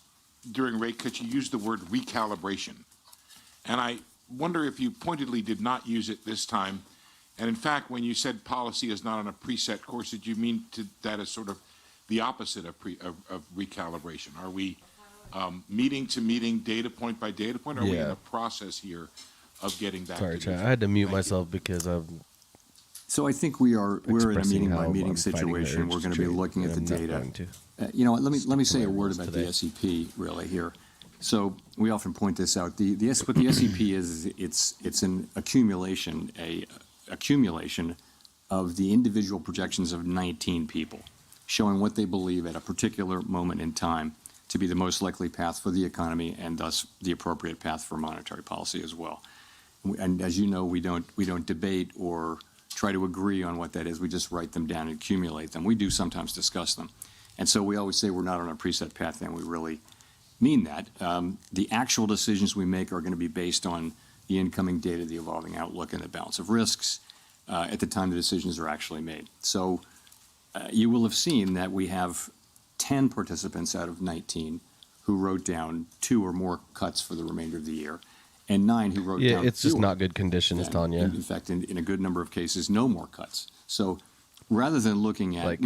during rate cuts, you used the word recalibration. And I wonder if you pointedly did not use it this time. And in fact, when you said policy is not on a preset course, did you mean that as sort of the opposite of recalibration? Are we meeting to meeting, data point by data point? Or are we in Yeah. a process here of getting back Sorry, to Chad. neutral? I had to mute Thank you. myself because I'm So I think we're in a expressing meeting how by meeting I'm fighting the situation. urge We're to going to be trade, looking at the and I'm not data. going to. You know what? Let me Stick say to a my word rules about today. the SEP really here. So we often point this out. What the SEP is it's an accumulation of the individual projections of 19 people, showing what they believe at a particular moment in time to be the most likely path for the economy and thus the appropriate path for monetary policy as well. And as you know, we don't debate or try to agree on what that is. We just write them down and accumulate them. We do sometimes discuss them. And so we always say we're not on a preset path, and we really mean that. The actual decisions we make are going to be based on the incoming data, the evolving outlook, and the balance of risks at the time the decisions are actually made. So you will have seen that we have 10 participants out of 19 who wrote down 2 or more cuts for the remainder of the year, and 9 who wrote down it's just fewer not good conditions, than- Tanya. In fact, in a good number of cases, no more cuts. So rather than looking at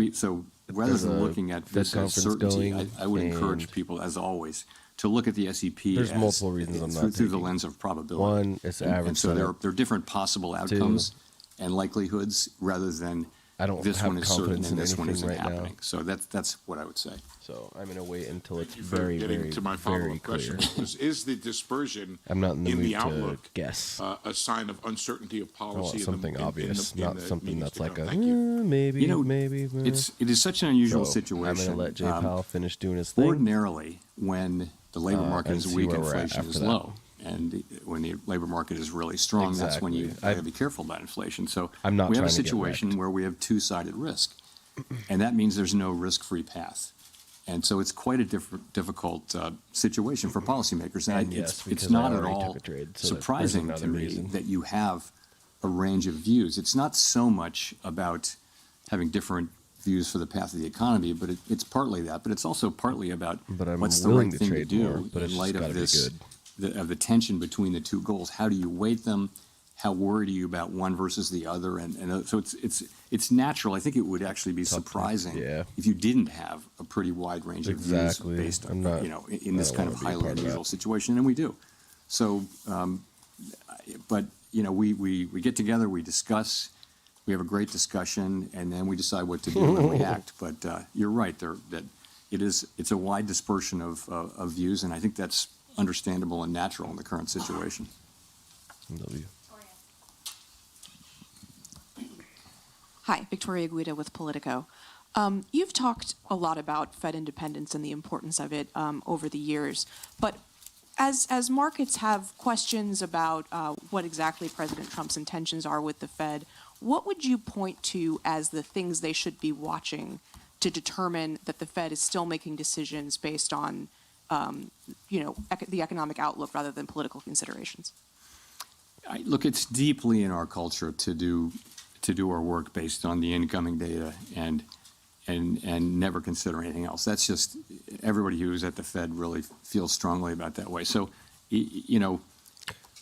rather there's than a looking at Fed this as conference certainty, going, I would encourage and people, as always, to look at the SEP There's as, multiple reasons I'm not through the taking. lens of probability. One, it's average And so there setup. are different possible outcomes and likelihoods rather than I don't this have one is certain confidence and in this one anything isn't right now. happening. So that's what I would say. So I'm going to wait until it's Thank you for very, getting very, to my very follow-up question. clear. Is the dispersion I'm not in the in mood the to outlook guess. a sign of uncertainty of I want policy? something obvious, not something meetings that's to like come? a Thank you. maybe, You know, maybe. It is such an unusual So situation. I'm going to let Jay Powell finish doing his thing. Ordinarily, when the labor market and is see weak, where we're at inflation is after that. low. And when the labor market is really strong, that's when you Exactly. have to be careful about inflation. So I'm not we have a trying to get situation wrecked. where we have two-sided risk. And that means there's no risk-free path. And so it's quite a difficult situation for policymakers. And And yes, it's because not I at already all took a trade, so there's surprising to another me reason. that you have a range of views. It's not so much about having different views for the path of the economy, but it's partly that. But it's also partly about But I'm what's the willing right to thing to trade do more, but it's in just light gotta of be this, of the tension between the two goals. How do you weight them? How worried are you about one versus the other? And so it's natural. I think it would actually be surprising yeah. if you didn't have a pretty wide range of Exactly. views based I'm on, not- in this I don't kind of wanna be a highly part of unusual that. situation, and we do. So, but we get together, we discuss, we have a great discussion, and then we decide what to do and we act. But you're right, that it's a wide dispersion of views, and I think that's understandable and natural in the current situation. W. Hi, Victoria Guida with Politico. You've talked a lot about Fed independence and the importance of it over the years, but as markets have questions about what exactly President Trump's intentions are with the Fed, what would you point to as the things they should be watching to determine that the Fed is still making decisions based on, the economic outlook rather than political considerations? Look, it's deeply in our culture to do our work based on the incoming data and never consider anything else. That's just, everybody who's at the Fed really feels strongly about that way. So,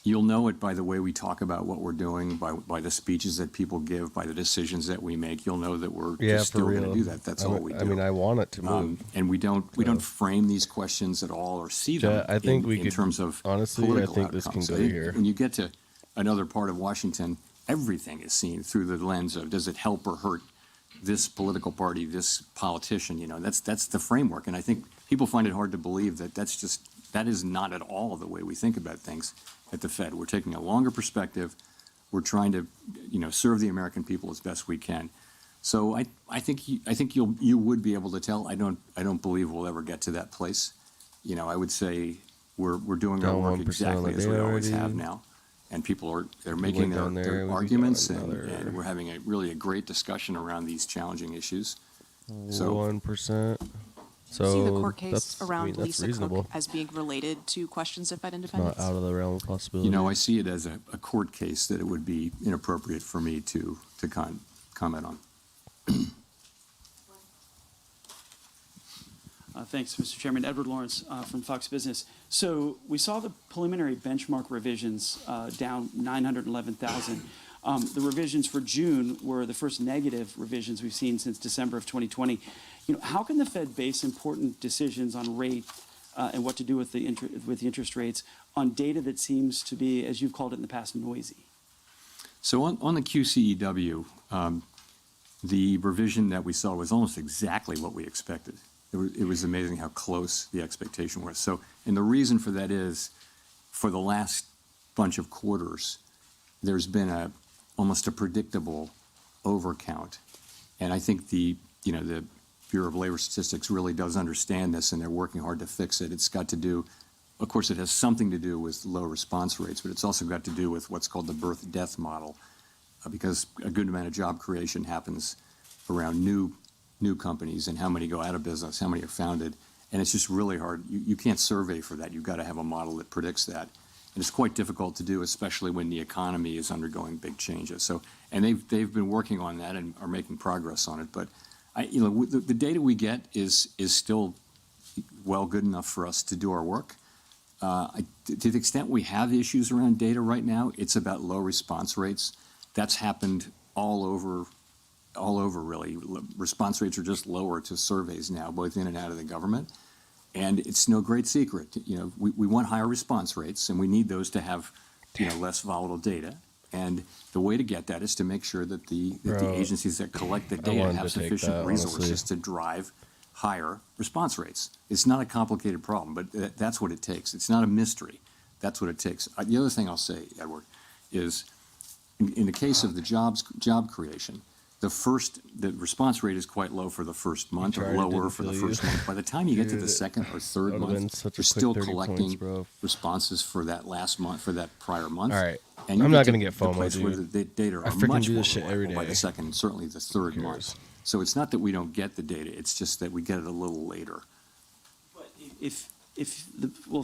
you'll know it by the way we talk about what we're doing, by the speeches that people give, by the decisions that we make. You'll know that we're just still going to do that. That's all we do. I mean, I want it to move. And we don't frame these questions at all or see them I think we in could, terms of honestly, I political think this can outcomes. go So here. when you get to another part of Washington, everything is seen through the lens of, does it help or hurt this political party, this politician? That's the framework. And I think people find it hard to believe that that is not at all the way we think about things at the Fed. We're taking a longer perspective. We're trying to, serve the American people as best we can. So I think you would be able to tell. I don't believe we'll ever get to that place. I would say we're doing our Down work 1% exactly on the as we day always have already. now. And people they're making down their there, we could arguments, go and another- we're having a great discussion around these challenging issues. So 1%. So See the court case that's, around that's Lisa reasonable. Cook as being related to questions of Fed Not independence? out of the realm of possibility. I see it as a court case that it would be inappropriate for me to comment on. Thanks, Mr. Chairman. Edward Lawrence from Fox Business. So we saw the preliminary benchmark revisions down 911,000. The revisions for June were the first negative revisions we've seen since December of 2020. How can the Fed base important decisions on rate and what to do with the interest rates on data that seems to be, as you've called it in the past, noisy? So on the QCEW, the revision that we saw was almost exactly what we expected. It was amazing how close the expectation was. So, and the reason for that is, for the last bunch of quarters, there's been almost a predictable overcount, and I think the Bureau of Labor Statistics really does understand this, and they're working hard to fix it. It's got to do, of course, it has something to do with low response rates, but it's also got to do with what's called the birth-death model, because a good amount of job creation happens around new companies and how many go out of business, how many are founded, and it's just really hard. You can't survey for that. You've got to have a model that predicts that, and it's quite difficult to do, especially when the economy is undergoing big changes. So, and they've been working on that and are making progress on it. But the data we get is still good enough for us to do our work. To the extent we have issues around data right now, it's about low response rates. That's happened all over really. Response rates are just lower to surveys now, both in and out of the government. And it's no great secret. We want higher response rates, and we need those to have less volatile data. And the way to get that is to make sure that the agencies that collect the data have sufficient resources to drive higher response rates. It's not a complicated problem, but that's what it takes. It's not a mystery. That's what it takes. The other thing I'll say, Edward, is in the case of the job creation, the response rate is quite low for the first month, or lower for the first month. By the time you get to the second or third month, you're still collecting responses for that last month, for that prior month. All right. And I'm not going to to get the FOMO, place where dude. the data I are freaking much do more this shit every reliable by day. the second, certainly the third Who month. cares? So it's not that we don't get the data, it's just that we get it a little later. But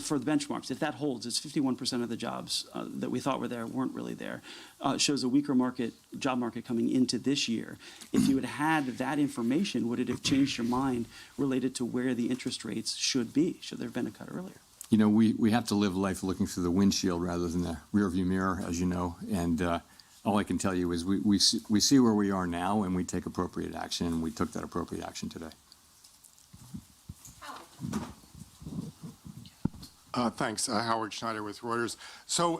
for the benchmarks, if that holds, it's 51% of the jobs that we thought were there weren't really there. It shows a weaker job market coming into this year. If you had that information, would it have changed your mind related to where the interest rates should be? Should there have been a cut earlier? We have to live life looking through the windshield rather than the rearview mirror, as you know. And all I can tell you is we see where we are now, and we take appropriate action, and we took that appropriate action today. Thanks. Howard Schneider with Reuters. So,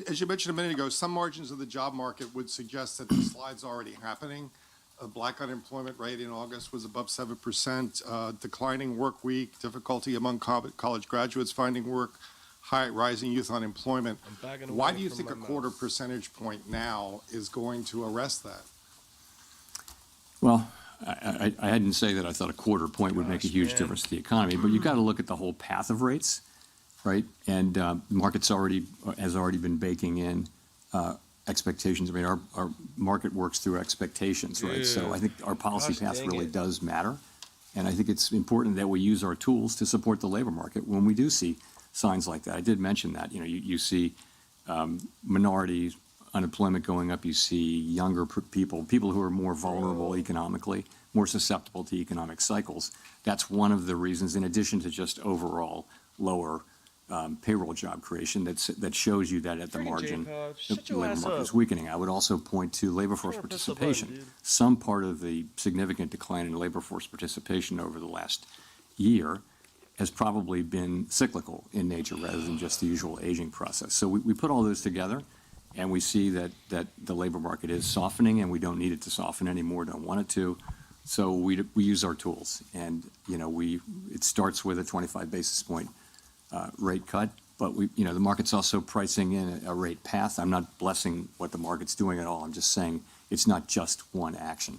as you mentioned a minute ago, some margins of the job market would suggest that the slide's already happening. Black unemployment rate in August was above 7%, declining work week, difficulty among college graduates finding work, rising youth unemployment. Why do you think a quarter percentage point now is going to arrest that? Well, I didn't say that I thought a quarter point would make a huge difference to the economy, but you've got to look at the whole path of rates, right? And the market's has already been baking in expectations. I mean, our market works through expectations, right? So I think our policy path really does matter. And I think it's important that we use our tools to support the labor market when we do see signs like that. I did mention that, you see minority unemployment going up, you see younger people who are more vulnerable economically, more susceptible to economic cycles. That's one of the reasons, in addition to just overall lower payroll job creation, that shows you that at the margin, the labor market is weakening. I would also point to labor force participation. Some part of the significant decline in labor force participation over the last year has probably been cyclical in nature rather than just the usual aging process. So we put all those together, and we see that the labor market is softening, and we don't need it to soften anymore, don't want it to. So we use our tools, and it starts with a 25 basis point rate cut, but the market's also pricing in a rate path. I'm not blessing what the market's doing at all. I'm just saying it's not just one action.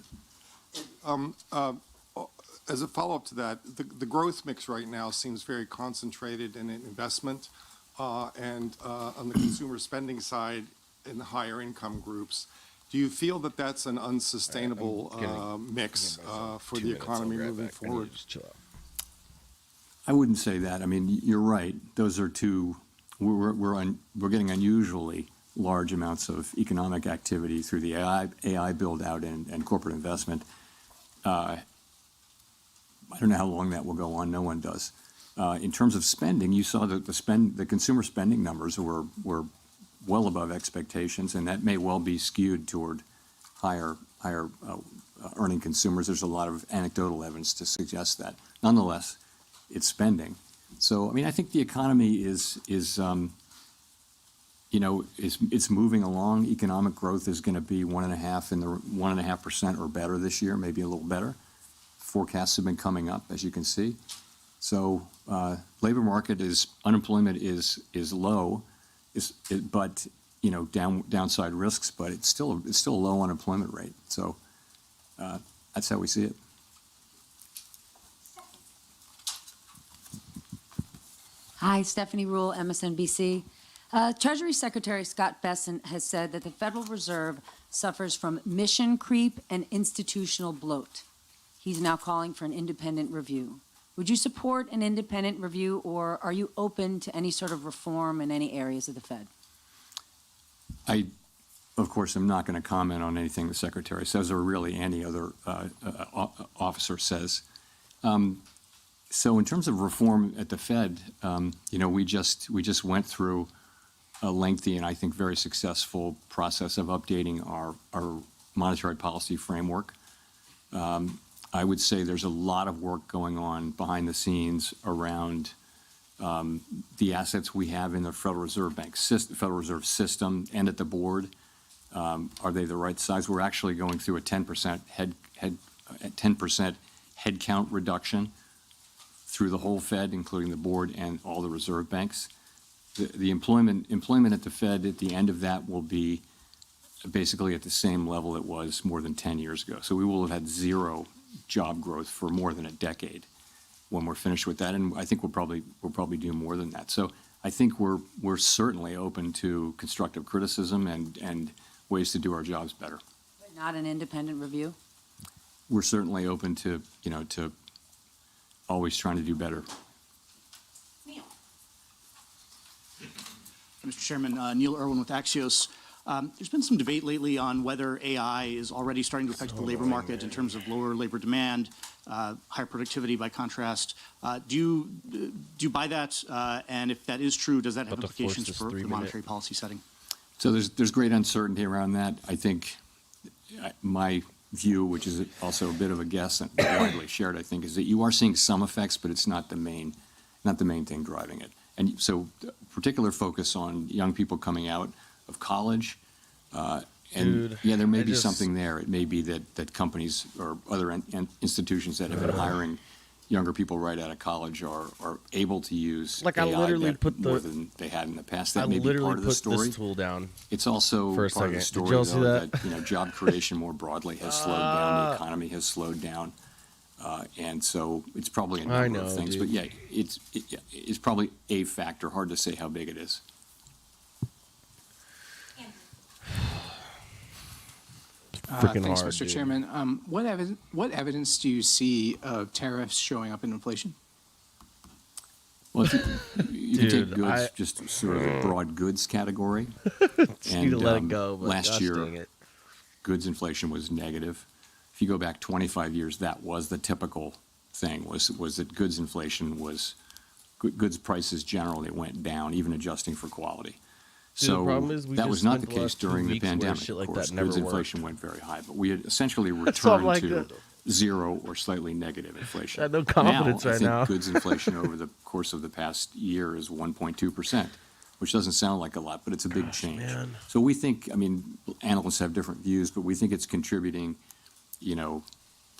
As a follow-up to that, the growth mix right now seems very concentrated in investment and on the consumer spending side in the higher income groups. Do you feel that that's an unsustainable mix for the economy moving forward? I wouldn't say that. I mean, you're right. Those are two. We're getting unusually large amounts of economic activity through the AI build out and corporate investment. I don't know how long that will go on. No one does. In terms of spending, you saw that the consumer spending numbers were well above expectations, and that may well be skewed toward higher earning consumers. There's a lot of anecdotal evidence to suggest that. Nonetheless, it's spending. So, I mean, I think the economy is moving along. Economic growth is going to be 1.5% or better this year, maybe a little better. Forecasts have been coming up, as you can see. So, labor market unemployment is low, but downside risks, but it's still a low unemployment rate. So, that's how we see it. Hi, Stephanie Rule, MSNBC. Treasury Secretary Scott Bessent has said that the Federal Reserve suffers from mission creep and institutional bloat. He's now calling for an independent review. Would you support an independent review, or are you open to any sort of reform in any areas of the Fed? I, of course, am not going to comment on anything the Secretary says or really any other officer says. So in terms of reform at the Fed, we just went through a lengthy and I think very successful process of updating our monetary policy framework. I would say there's a lot of work going on behind the scenes around the assets we have in the Federal Reserve Bank Federal Reserve System and at the board. Are they the right size? We're actually going through a 10% headcount reduction through the whole Fed, including the board and all the reserve banks. The employment at the Fed at the end of that will be basically at the same level it was more than 10 years ago. So we will have had zero job growth for more than a decade when we're finished with that, and I think we'll probably do more than that. So I think we're certainly open to constructive criticism and ways to do our jobs better. But not an independent review? We're certainly open to to always trying to do better. Neil. Mr. Chairman, Neil Irwin with Axios. There's been some debate lately on whether AI is already starting to affect the labor market in terms of lower labor demand, higher productivity by contrast. Do you buy that? And if that is true, does that have implications for monetary policy setting? So there's great uncertainty around that. I think my view, which is also a bit of a guess and widely shared, I think, is that you are seeing some effects, but it's not the main not the main thing driving it. And so particular focus on young people coming out of college. And Dude, yeah, there may I be just- something there. It may be that companies or other institutions that have been hiring younger people right out of college are able to use Like, I AI literally that put more the- than they had in the past. I That may be literally part of the put story. this tool down. It's also for a part of the second. Did story, y'all see though, that? job creation more broadly has slowed down. The economy has slowed down. And so it's probably a I number of know, things. dude. But yeah, it's probably a factor. Hard to say how big it is. Freaking Thanks, hard, Mr. dude. Chairman. What evidence do you see of tariffs showing up in inflation? Well, if you can take Dude, goods, just sort of a broad goods category. Just need to let it go, but last gosh year, dang it. goods inflation was negative. If you go back 25 years, that was the typical thing, was that goods inflation was, goods prices generally went down, even adjusting for quality. Dude, the So problem is we that just was not spent the the case last 2 during the weeks where pandemic. shit like Of course, that never goods worked. inflation went very high, but we had essentially That's why I'm returned like to zero or slightly negative inflation. I have no confidence I right think now. goods inflation over the course of the past year is 1.2%, which doesn't sound like a lot, but it's a big change. man. So we think, I mean, analysts have different views, but we think it's contributing, 0.3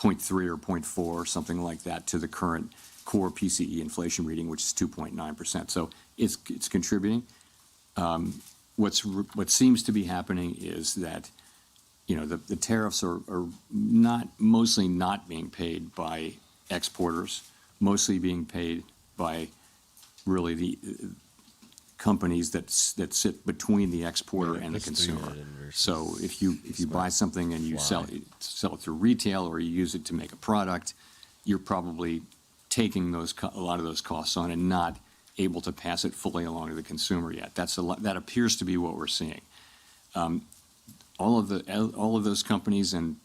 or 0.4 or something like that to the current core PCE inflation reading, which is 2.9%. So it's contributing. What seems to be happening is that, the tariffs are mostly not being paid by exporters, mostly being paid by really the companies that sit between the exporter and the consumer. So if you buy something and you sell it through retail, or you use it to make a product, you're probably taking a lot of those costs on and not able to pass it fully along to the consumer yet. That appears to be what we're seeing. All of those companies and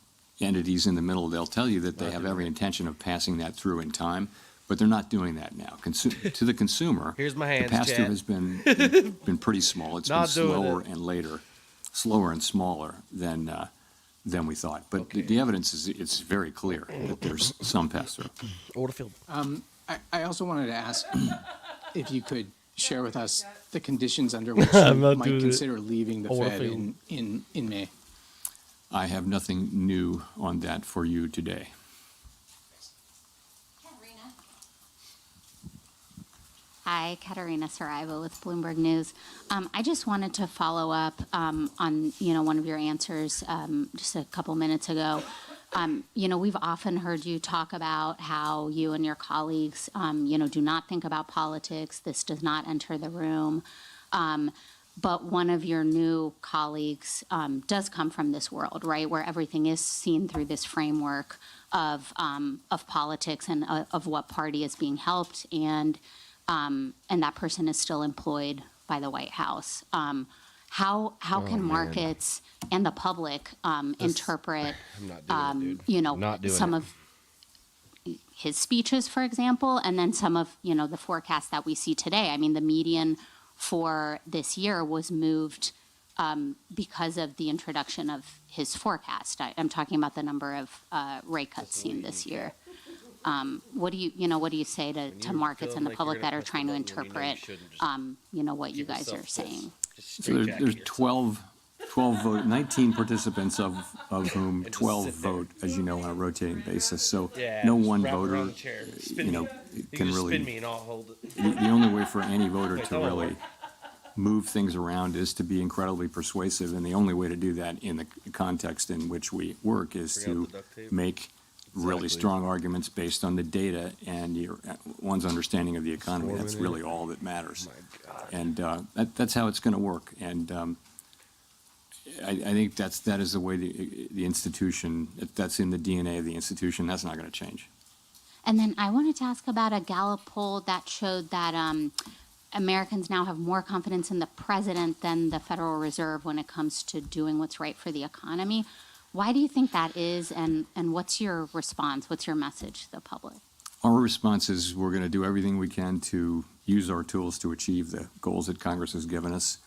entities in the middle, they'll tell you that they have every intention of passing that through in time, but they're not doing that now. To the consumer, Here's my hands, the pass-through chat. has been pretty small. It's been Not doing slower it. and later, slower and smaller than we thought. But the evidence is, it's very clear that there's some pass-through. Orderfield. I also wanted to ask if you could share with us the conditions under which you I'm not might doing it. consider leaving the Fed Orderfield. in May. I have nothing new on that for you today. Hi, Katerina Saraiva with Bloomberg News. I just wanted to follow up on one of your answers just a couple minutes ago. We've often heard you talk about how you and your colleagues, do not think about politics. This does not enter the room. But one of your new colleagues does come from this world, right, where everything is seen through this framework of politics and of what party is being helped, and that person is still employed by the White House. How can markets and the public interpret, I'm not doing it, dude. Not doing some it. of his speeches, for example, and then some of the forecasts that we see today? I mean, the median for this year was moved because of the introduction of his forecast. I'm talking about the number of rate cuts seen this year. What do you say to markets and the public that are trying to interpret, what you guys are saying? So there's 12 vote, 19 participants of whom 12 vote, as you know, on a rotating basis. So no one voter, can really. Spin me and I'll hold it. The only way for any voter to really move things around is to be incredibly persuasive, and the only way to do that in the context in which we work is to make really strong arguments based on the data and one's understanding of the economy. That's really all that matters. And that's how it's going to work. And I think that is the way the institution, that's in the DNA of the institution. That's not going to change. And then I wanted to ask about a Gallup poll that showed that Americans now have more confidence in the president than the Federal Reserve when it comes to doing what's right for the economy. Why do you think that is, and what's your response? What's your message to the public? Our response is we're going to do everything we can to use our tools to achieve the goals that Congress has given us,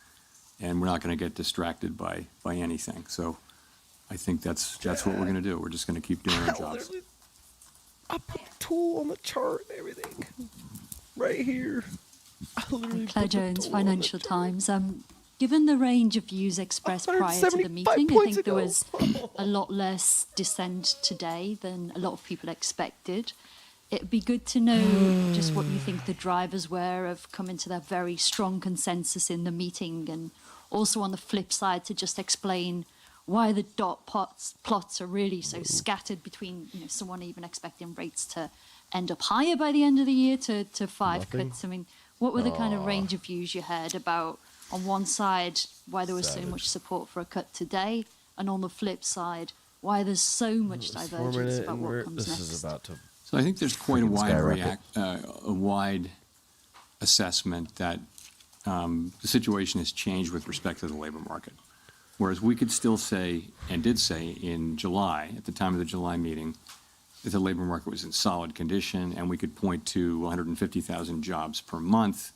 and we're not going to get distracted by anything. So I think that's what we're going to do. We're just going to keep doing our jobs. I put the tool on the chart and everything. right here. Claire Jones, Financial Times. Given the range of views expressed prior to the meeting, I think there was a lot less dissent today than a lot of people expected. It'd be good to know just what you think the drivers were of coming to that very strong consensus in the meeting, and also on the flip side to just explain why the plots are really so scattered between, someone even expecting rates to end up higher by the end of the year to 5 cuts. I mean, what were the kind of range of views you heard about, on one side, why there was so much support for a cut today, and on the flip side, why there's so much divergence about what comes next? This is about to. So I think there's quite a wide assessment that the situation has changed with respect to the labor market. Whereas we could still say, and did say in July, at the time of the July meeting, that the labor market was in solid condition, and we could point to 150,000 jobs per month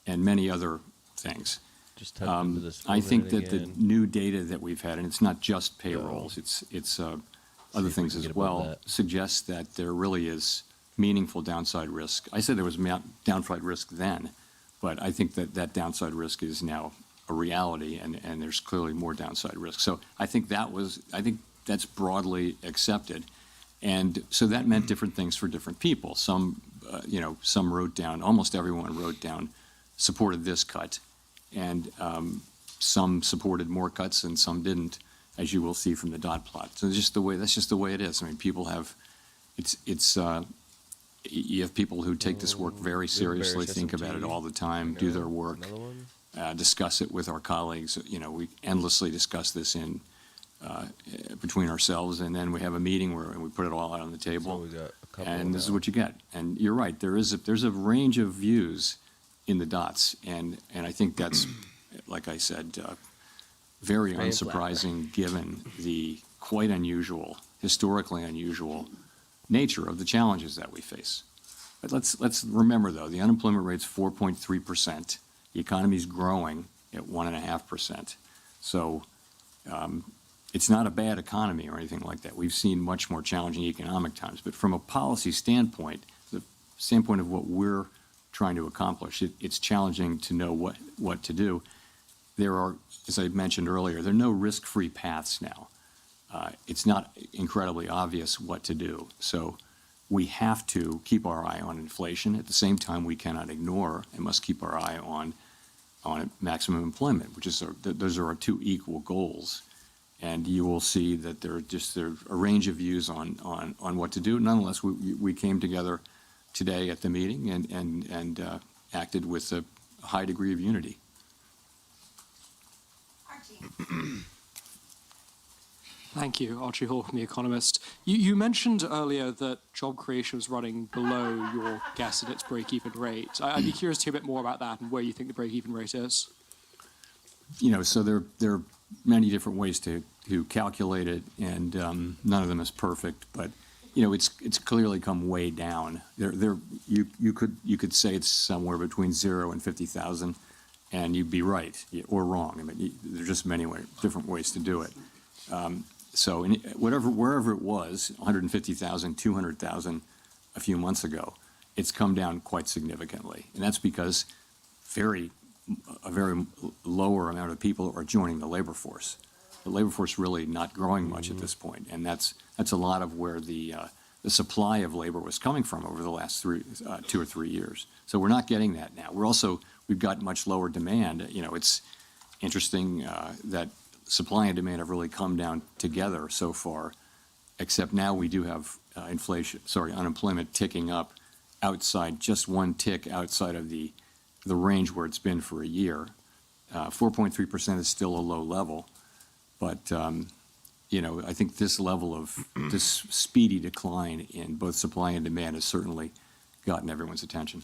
and many other things. Just tap into this I think that again. the new data that we've had, and it's not just payrolls, it's other things as well, suggests that there really is meaningful downside risk. I said there was downside risk then, but I think that downside risk is now a reality, and there's clearly more downside risk. So I think that's broadly accepted. And so that meant different things for different people. Some wrote down, almost everyone wrote down, supported this cut, and some supported more cuts and some didn't, as you will see from the dot plot. So that's just the way it is. I mean, people have, you have people who take this work very seriously, think about it all the time, do their work, discuss it with our colleagues. We endlessly discuss this between ourselves, and then we have a meeting where we put it all out on the table, and this is what you get. And you're right, there's a range of views in the dots, and I think that's, like I said, very unsurprising given the quite unusual, historically unusual nature of the challenges that we face. But let's remember, though, the unemployment rate's 4.3%. The economy's growing at 1.5%. So it's not a bad economy or anything like that. We've seen much more challenging economic times. But from a policy standpoint, the standpoint of what we're trying to accomplish, it's challenging to know what to do. There are, as I mentioned earlier, there are no risk-free paths now. It's not incredibly obvious what to do. So we have to keep our eye on inflation. At the same time, we cannot ignore and must keep our eye on maximum employment, which is those are our two equal goals. And you will see that there are a range of views on what to do. Nonetheless, we came together today at the meeting and acted with a high degree of unity. Thank you. Archie Hall from The Economist. You mentioned earlier that job creation was running below your guess at its break-even rate. I'd be curious to hear a bit more about that and where you think the break-even rate is. So there are many different ways to calculate it, and none of them is perfect. But it's clearly come way down. You could say it's somewhere between 0 and 50,000, and you'd be right or wrong. I mean, there's just many different ways to do it. So wherever it was, 150,000, 200,000 a few months ago, it's come down quite significantly. And that's because a very lower amount of people are joining the labor force. The labor force really not growing much at this point. And that's a lot of where the supply of labor was coming from over the last 2 or 3 years. So we're not getting that now. We've got much lower demand. It's interesting that supply and demand have really come down together so far, except now we do have unemployment ticking up just one tick outside of the range where it's been for a year. 4.3% is still a low level, but I think this level of this speedy decline in both supply and demand has certainly gotten everyone's attention.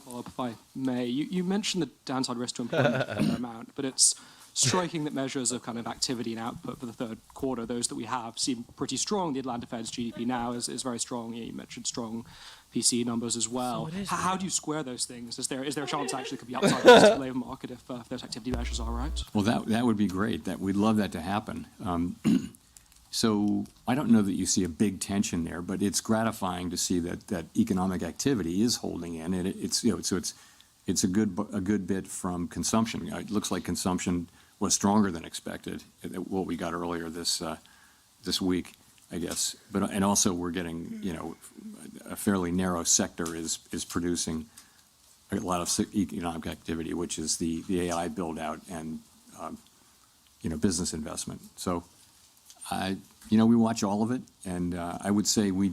Follow up, if I may. You mentioned the downside risk to employment a fair amount, but it's striking that measures of kind of activity and output for the third quarter, those that we have, seem pretty strong. The Atlanta Fed's GDP now is very strong. You mentioned strong PCE numbers as well. How do you square those things? Is there a chance actually could be upside risk to the labour market if those activity measures are right? Well, that would be great. We'd love that to happen. So I don't know that you see a big tension there, but it's gratifying to see that economic activity is holding in, and it's a good bit from consumption. It looks like consumption was stronger than expected, what we got earlier this week, I guess. And also we're getting, a fairly narrow sector is producing a lot of economic activity, which is the AI build out and business investment. So we watch all of it, and I would say we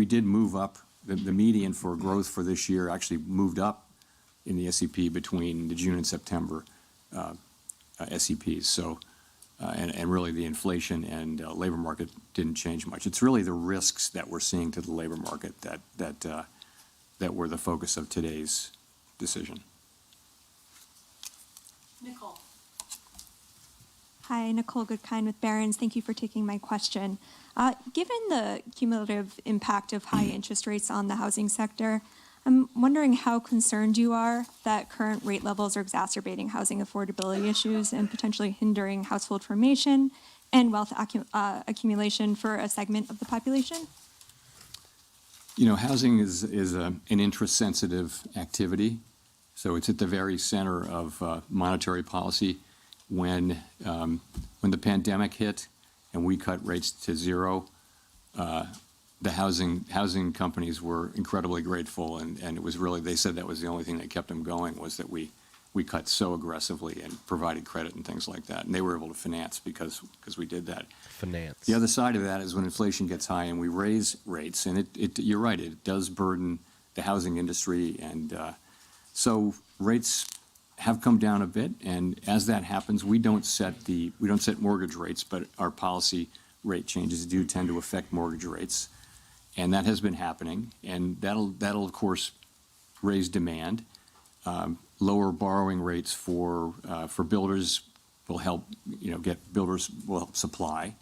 did move up. The median for growth for this year actually moved up in the SEP between the June and September SEPs. So, and really the inflation and labor market didn't change much. It's really the risks that we're seeing to the labor market that were the focus of today's decision. Nicole. Hi, Nicole Goodkind with Barron's. Thank you for taking my question. Given the cumulative impact of high interest rates on the housing sector, I'm wondering how concerned you are that current rate levels are exacerbating housing affordability issues and potentially hindering household formation and wealth accumulation for a segment of the population? Housing is an interest-sensitive activity, so it's at the very center of monetary policy. When the pandemic hit and we cut rates to zero, the housing companies were incredibly grateful, and it was really, they said that was the only thing that kept them going, was that we cut so aggressively and provided credit and things like that, and they were able to finance because we did that. Finance. The other side of that is when inflation gets high and we raise rates, and you're right, it does burden the housing industry, and so rates have come down a bit, and as that happens, we don't set mortgage rates, but our policy rate changes do tend to affect mortgage rates, and that has been happening, and that'll of course raise demand. Lower borrowing rates for builders will help, builders will help supply.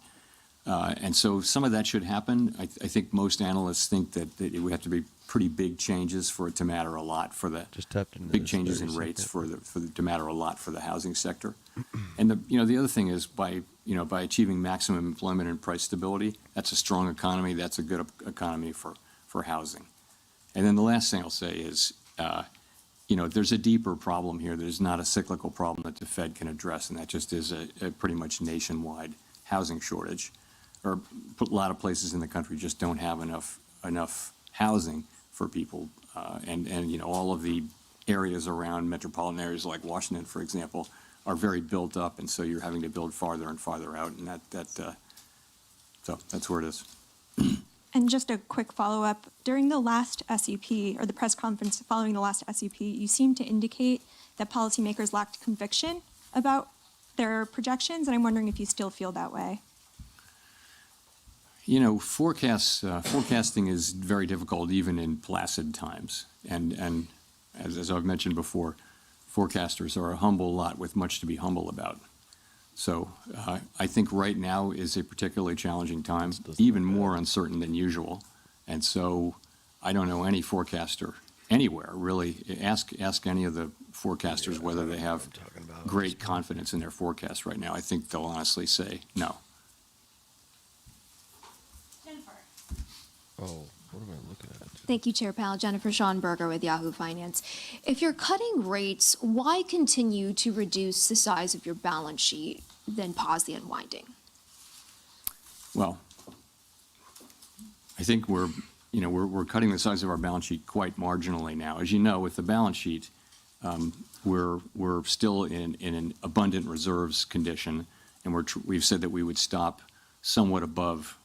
And so some of that should happen. I think most analysts think that it would have to be pretty big changes for it to matter a lot for the big changes in rates for to matter a lot for the housing sector. And the other thing is by achieving maximum employment and price stability, that's a strong economy. That's a good economy for housing. And then the last thing I'll say is, there's a deeper problem here. There's not a cyclical problem that the Fed can address, and that just is a pretty much nationwide housing shortage. Or a lot of places in the country just don't have enough housing for people, and all of the areas around metropolitan areas like Washington, for example, are very built up, and so you're having to build farther and farther out, and so that's where it is. And just a quick follow-up, during the last SEP, or the press conference following the last SEP, you seemed to indicate that policymakers lacked conviction about their projections, and I'm wondering if you still feel that way. Forecasting is very difficult even in placid times. And as I've mentioned before, forecasters are a humble lot with much to be humble about. So I think right now is a particularly challenging time, even more uncertain than usual. And so I don't know any forecaster anywhere, really. Ask any of the forecasters whether they have great confidence in their forecast right now. I think they'll honestly say no. Oh, what am I looking at? Thank you, Chair Powell. Jennifer Schonberger with Yahoo Finance. If you're cutting rates, why continue to reduce the size of your balance sheet, then pause the unwinding? Well, I think we're cutting the size of our balance sheet quite marginally now. As you know, with the balance sheet, we're still in an abundant reserves condition, and we've said that we would stop somewhat above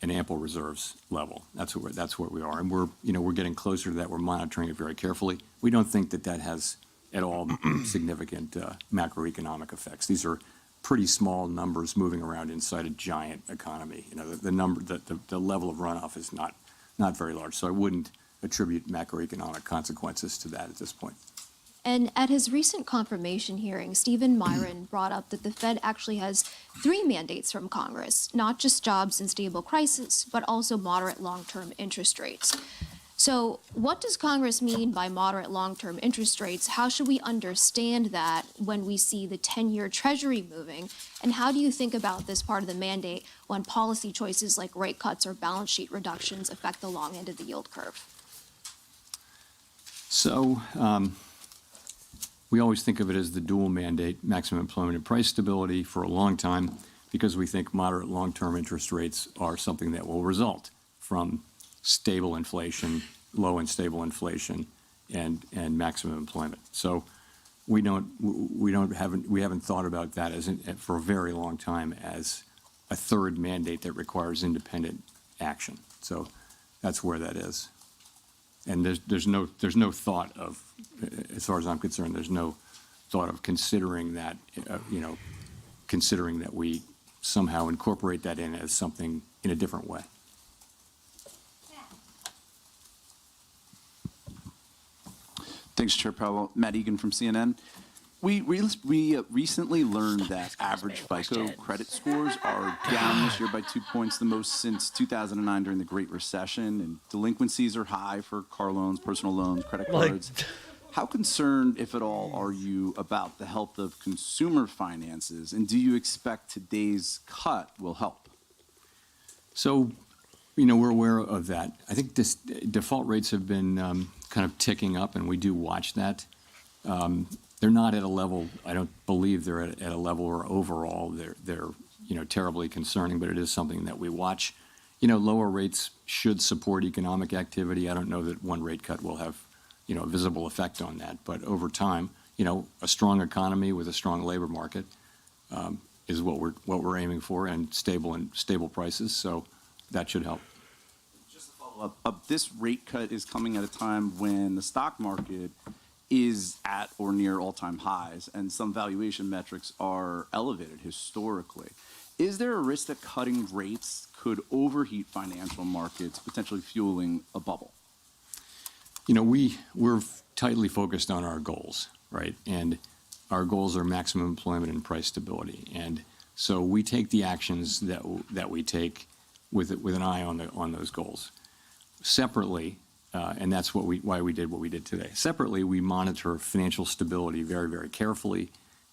an ample reserves level. That's where we are, and we're getting closer to that. We're monitoring it very carefully. We don't think that has at all significant macroeconomic effects. These are pretty small numbers moving around inside a giant economy. The level of runoff is not very large, so I wouldn't attribute macroeconomic consequences to that at this point. And at his recent confirmation hearing, Stephen Myron brought up that the Fed actually has 3 mandates from Congress, not just jobs and stable prices, but also moderate long-term interest rates. So what does Congress mean by moderate long-term interest rates? How should we understand that when we see the 10-year Treasury moving? And how do you think about this part of the mandate when policy choices like rate cuts or balance sheet reductions affect the long end of the yield curve? So we always think of it as the dual mandate, maximum employment and price stability, for a long time, because we think moderate long-term interest rates are something that will result from stable inflation, low and stable inflation, and maximum employment. So we haven't thought about that for a very long time as a third mandate that requires independent action. So that's where that is. And there's no thought of, as far as I'm concerned, there's no thought of considering that, considering that we somehow incorporate that in as something in a different way. Thanks, Chair Powell. Matt Egan from CNN. We recently learned that average FICO credit scores are down this year by 2 points, the most since 2009 during the Great Recession, and delinquencies are high for car loans, personal loans, credit cards. How concerned, if at all, are you about the health of consumer finances, and do you expect today's cut will help? So, we're aware of that. I think default rates have been kind of ticking up, and we do watch that. They're not at a level, I don't believe they're at a level where overall they're terribly concerning, but it is something that we watch. Lower rates should support economic activity. I don't know that one rate cut will have, a visible effect on that, but over time, a strong economy with a strong labor market is what we're aiming for, and stable prices, so that should help. Just to follow up, this rate cut is coming at a time when the stock market is at or near all-time highs, and some valuation metrics are elevated historically. Is there a risk that cutting rates could overheat financial markets, potentially fueling a bubble? We're tightly focused on our goals, right? And our goals are maximum employment and price stability. And so we take the actions that we take with an eye on those goals. Separately, and that's why we did what we did today. Separately, we monitor financial stability very, very carefully.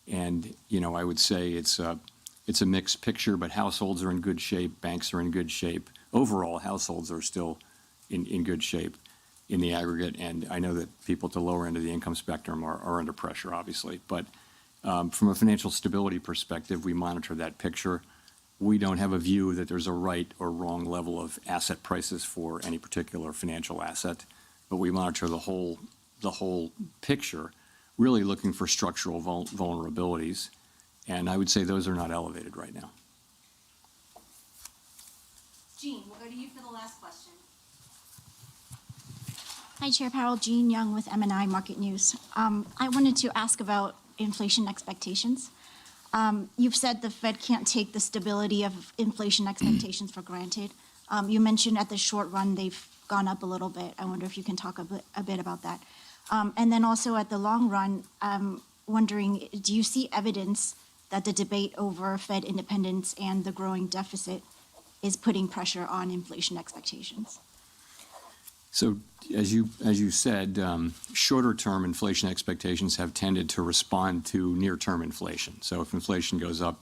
And, I would say it's a mixed picture, but households are in good shape, banks are in good shape. Overall, households are still in good shape in the aggregate. And I know that people at the lower end of the income spectrum are under pressure, obviously. But from a financial stability perspective, we monitor that picture. We don't have a view that there's a right or wrong level of asset prices for any particular financial asset, but we monitor the whole picture, really looking for structural vulnerabilities, and I would say those are not elevated right now. Jean, we'll go to you for the last question. Hi, Chair Powell. Jean Young with MNI Market News. I wanted to ask about inflation expectations. You've said the Fed can't take the stability of inflation expectations for granted. You mentioned at the short run they've gone up a little bit. I wonder if you can talk a bit about that. And then also at the long run, wondering, do you see evidence that the debate over Fed independence and the growing deficit is putting pressure on inflation expectations? So as you said, shorter-term inflation expectations have tended to respond to near-term inflation. So if inflation goes up,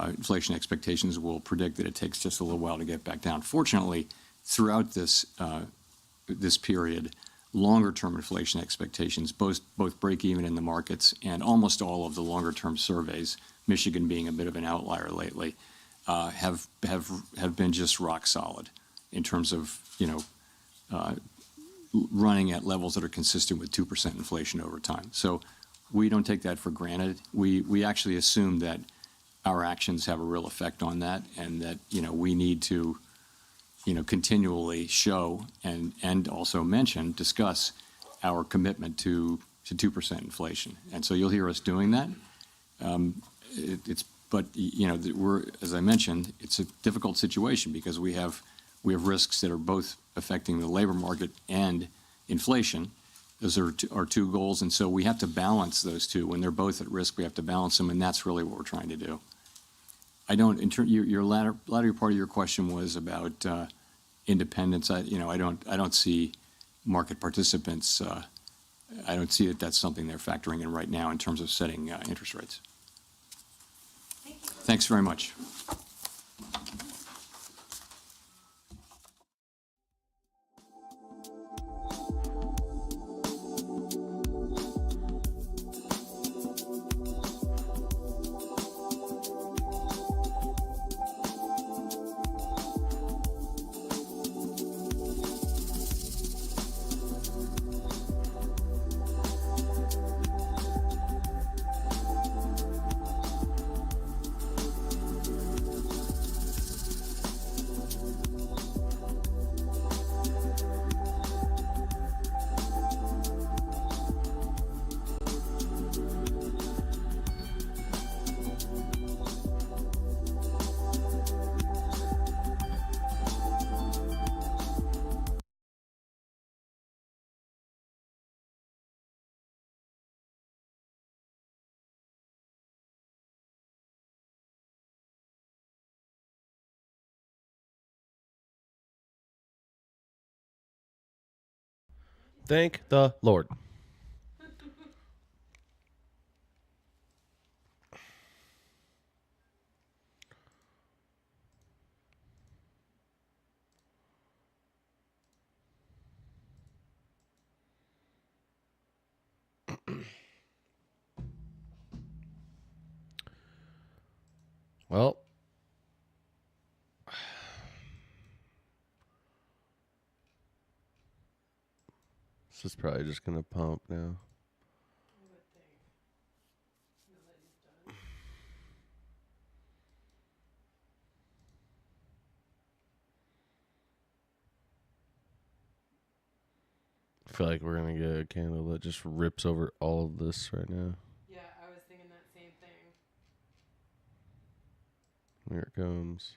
inflation expectations will predict that it takes just a little while to get back down. Fortunately, throughout this period, longer-term inflation expectations, both break even in the markets, and almost all of the longer-term surveys, Michigan being a bit of an outlier lately, have been just rock solid in terms of running at levels that are consistent with 2% inflation over time. So we don't take that for granted. We actually assume that our actions have a real effect on that, and that we need to continually show and also discuss our commitment to 2% inflation. And so you'll hear us doing that. But we're, as I mentioned, it's a difficult situation because we have risks that are both affecting the labor market and inflation. Those are our two goals, and so we have to balance those two. When they're both at risk, we have to balance them, and that's really what we're trying to do. Your latter part of your question was about independents, I don't see market participants. I don't see that that's something they're factoring in right now in terms of setting interest rates. Thanks very much. Thank the Lord. Well, this is probably just going to pump now. I feel like we're going to get a candle that just rips over all of this right now. Yeah, I was thinking that same thing. Here it comes.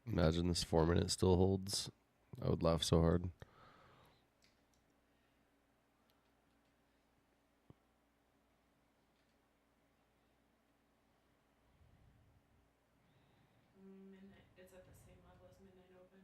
Imagine this 4 minute still holds. I would laugh so hard. Midnight. It's at the same level as midnight open.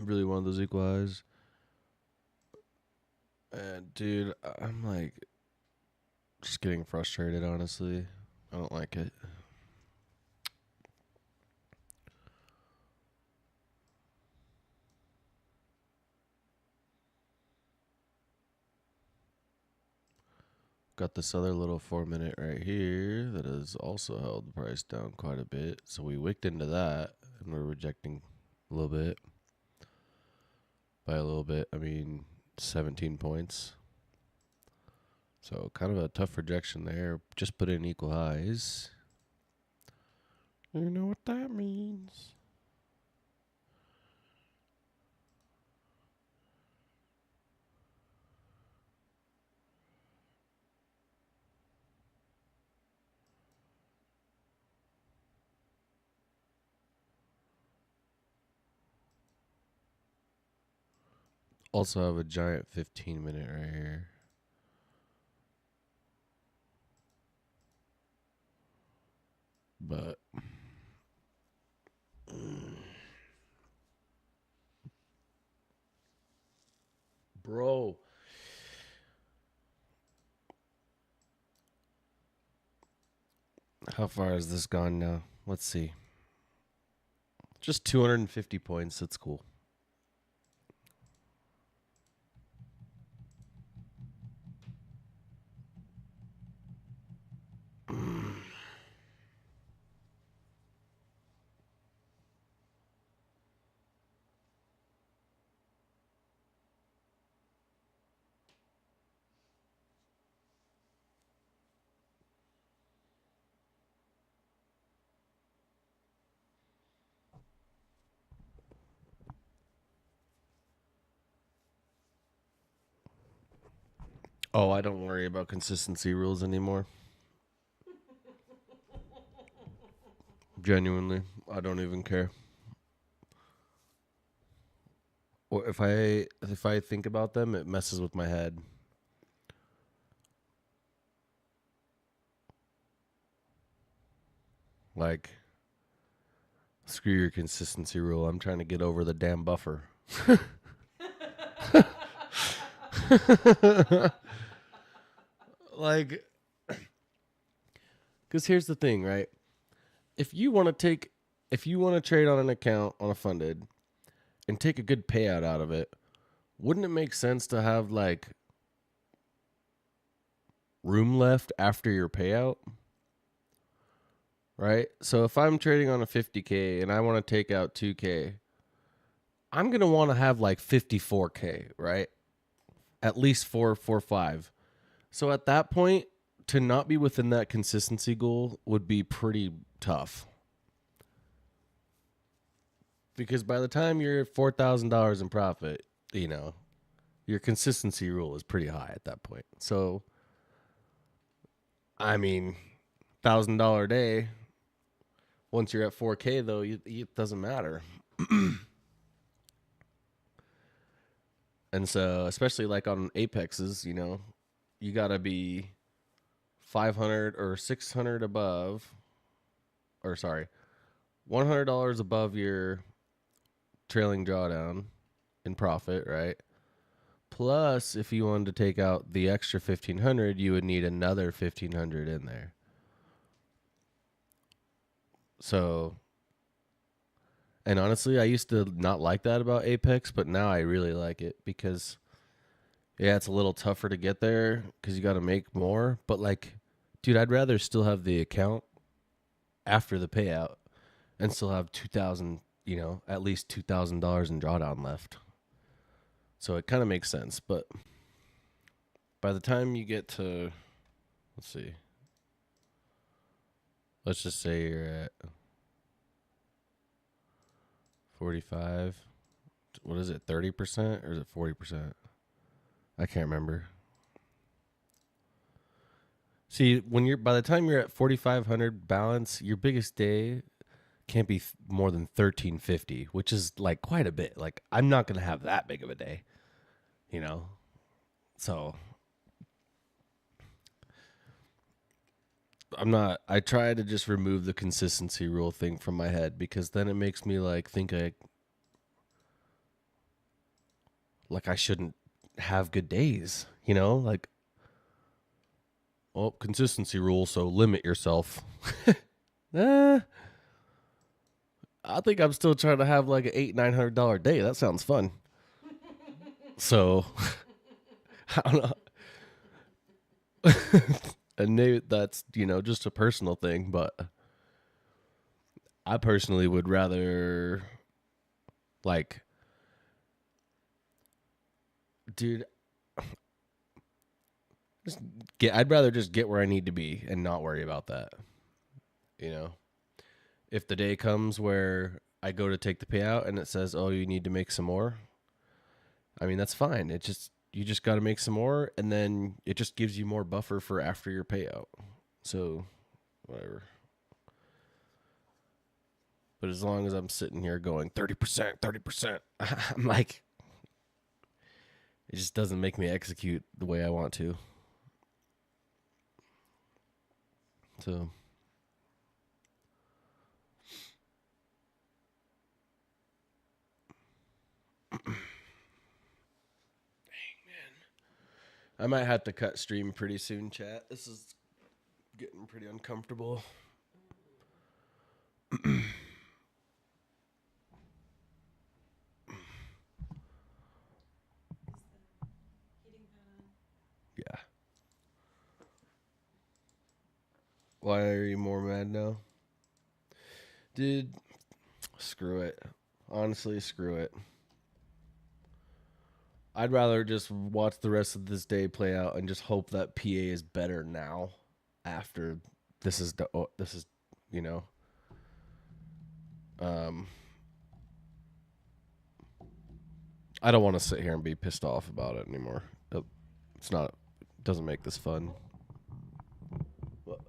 Really one of those equal highs. And dude, I'm like just getting frustrated, honestly. I don't like it. Got this other little 4 minute right here that has also held the price down quite a bit. So we wicked into that and we're rejecting a little bit. By a little bit, I mean 17 points. So kind of a tough rejection there. Just put in equal highs. You know what that means. Also have a giant 15-minute right here. But bro, how far has this gone now? Let's see. Just 250 points. That's cool. Oh, I don't worry about consistency rules anymore. Genuinely, I don't even care. Or if I think about them, it messes with my head. Like, screw your consistency rule. I'm trying to get over the damn buffer. Like, because here's the thing, right? If you want to trade on an account on a funded and take a good payout out of it, wouldn't it make sense to have like room left after your payout? Right? So if I'm trading on a 50K and I want to take out 2K, I'm going to want to have like 54K, right? At least 4.45. So at that point, to not be within that consistency goal would be pretty tough. Because by the time you're at $4,000 in profit, you know, your consistency rule is pretty high at that point. So, I mean, $1,000 day, once you're at 4K though, it doesn't matter. And so, especially like on Apexes, you know, you got to be 500 or 600 above, or sorry, $100 above your trailing drawdown in profit, right? Plus, if you wanted to take out the extra 1,500, you would need another 1,500 in there. So, and honestly, I used to not like that about Apex, but now I really like it because, yeah, it's a little tougher to get there because you got to make more. But like, dude, I'd rather still have the account after the payout and still have 2,000, you know, at least $2,000 in drawdown left. So it kind of makes sense. But by the time you get to, let's see, let's just say you're at 45. What is it, 30% or is it 40%? I can't remember. See, when you're by the time you're at 4,500 balance, your biggest day can't be more than 1,350, which is like quite a bit. Like I'm not gonna have that big of a day, you know. So I try to just remove the consistency rule thing from my head because then it makes me like think I shouldn't have good days, you know? Like, well, consistency rule, so limit yourself. I think I'm still trying to have like an $800-900 day. That sounds fun. So I don't know. And maybe that's, you know, just a personal thing, but I personally would rather, like, dude, I'd rather just get where I need to be and not worry about that. You know, if the day comes where I go to take the payout and it says, "Oh, you need to make some more," I mean, that's fine. You just got to make some more, and then it just gives you more buffer for after your payout. So, whatever. But as long as I'm sitting here going 30%, 30%, I'm like, it just doesn't make me execute the way I want to. So, I might have to cut stream pretty soon, chat. This is getting pretty uncomfortable. Yeah. Why are you more mad now? Dude, screw it. Honestly, screw it. I'd rather just watch the rest of this day play out and just hope that PA is better now after this is, you know. I don't want to sit here and be pissed off about it anymore. It's not, it doesn't make this fun. What?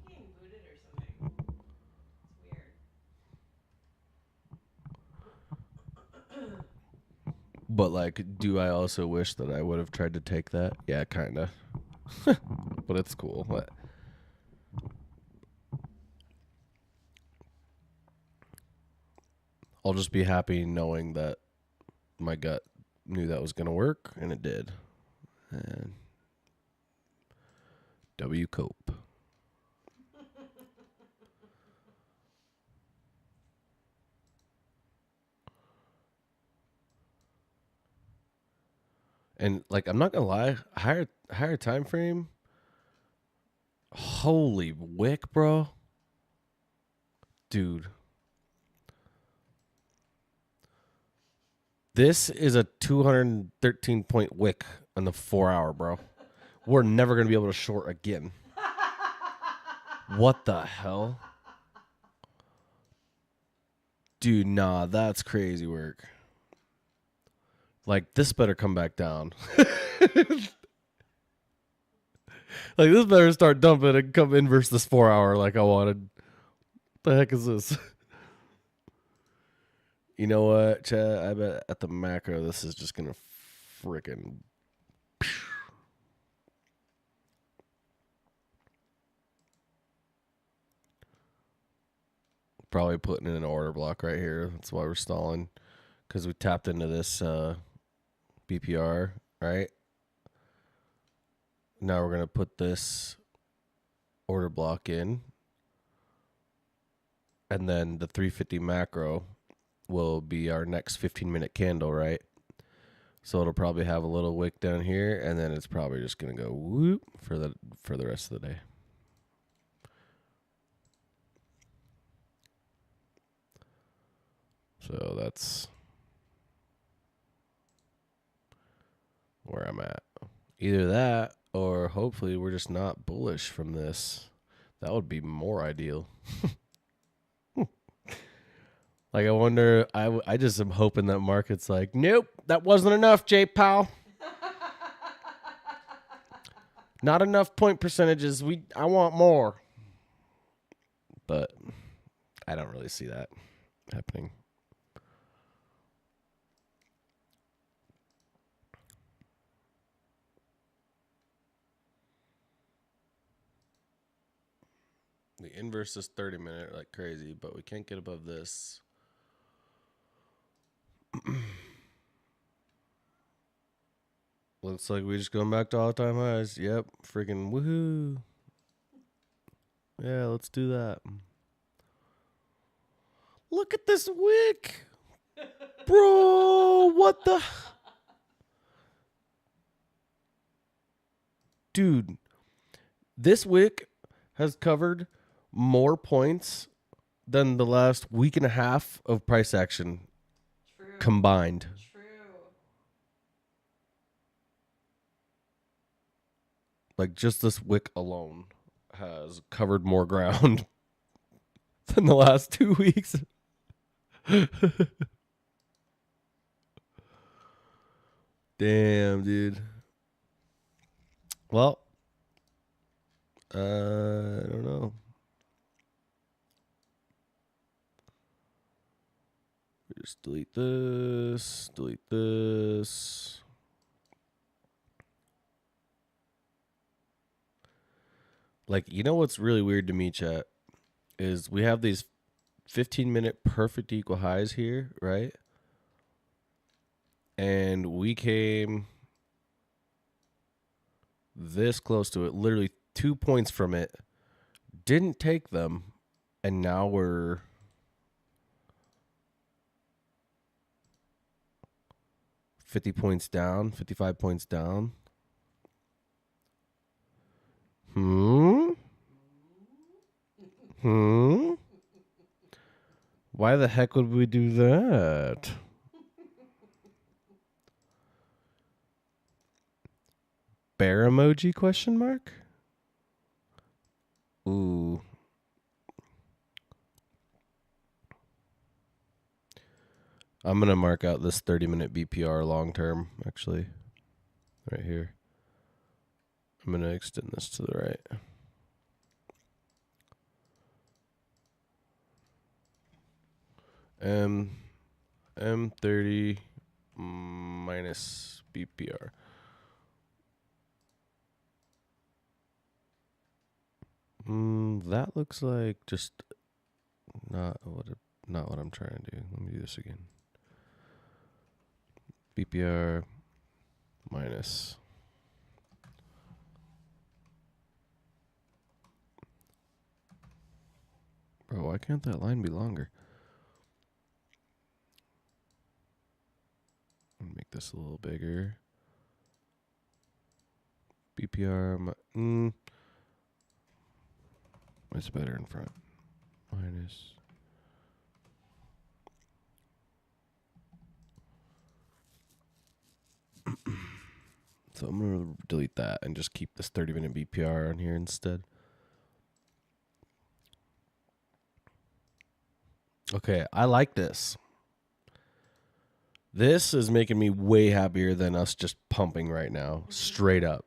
Keep getting booted or something. It's weird. But, like, do I also wish that I would have tried to take that? Yeah, kind of. But it's cool. What? I'll just be happy knowing that my gut knew that was going to work, and it did. And W Cope. And, like, I'm not gonna lie, higher time frame. Holy wick, bro. Dude. This is a 213 point wick on the 4 hour, bro. We're never gonna be able to short again. What the hell? Dude, nah, that's crazy work. Like, this better come back down. Like, this better start dumping and come inverse this 4 hour like I wanted. The heck is this? You know what, Chad? I bet at the macro, this is just gonna frickin'. Probably putting in an order block right here. That's why we're stalling. Because we tapped into this BPR, right? Now we're going to put this order block in. And then the 350 macro will be our next 15-minute candle, right? So it'll probably have a little wick down here, and then it's probably just going to go whoop for the rest of the day. So that's where I'm at. Either that, or hopefully we're just not bullish from this. That would be more ideal. Like, I wonder, I just am hoping that market's like, nope, that wasn't enough, J-Pal. Not enough point percentages. I want more. But I don't really see that happening. The inverse is 30-minute like crazy, but we can't get above this. Looks like we just going back to all-time highs. Yep, freaking woohoo. Yeah, let's do that. Look at this wick. Bro, what the? Dude, this wick has covered more points than the last week and a half of price action combined. Like just this wick alone has covered more ground than the last 2 weeks. Damn, dude. Well, I don't know. Just delete this, delete this. Like, you know what's really weird to me, chat, is we have these 15-minute perfect equal highs here, right? And we came this close to it, literally 2 points from it, didn't take them, and now we're 50 points down, 55 points down. Why the heck would we do that? Bear emoji question mark? Ooh. I'm going to mark out this 30-minute BPR long term, actually. Right here. I'm going to extend this to the right. M30 minus BPR. That looks like just not what I'm trying to do. Let me do this again. BPR minus. Bro, why can't that line be longer? Make this a little bigger. BPR. It's better in front. Minus. So I'm going to delete that and just keep this 30-minute BPR on here instead. Okay, I like this. This is making me way happier than us just pumping right now. Straight up.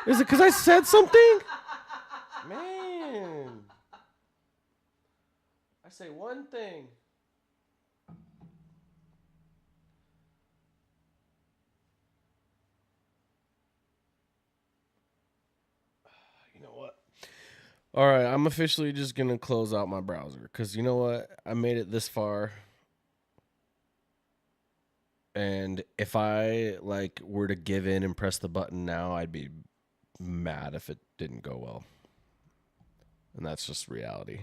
Is it because I said something? Man. I say one thing. You know what? All right, I'm officially just going to close out my browser because you know what? I made it this far. And if I were to give in and press the button now, I'd be mad if it didn't go well. And that's just reality.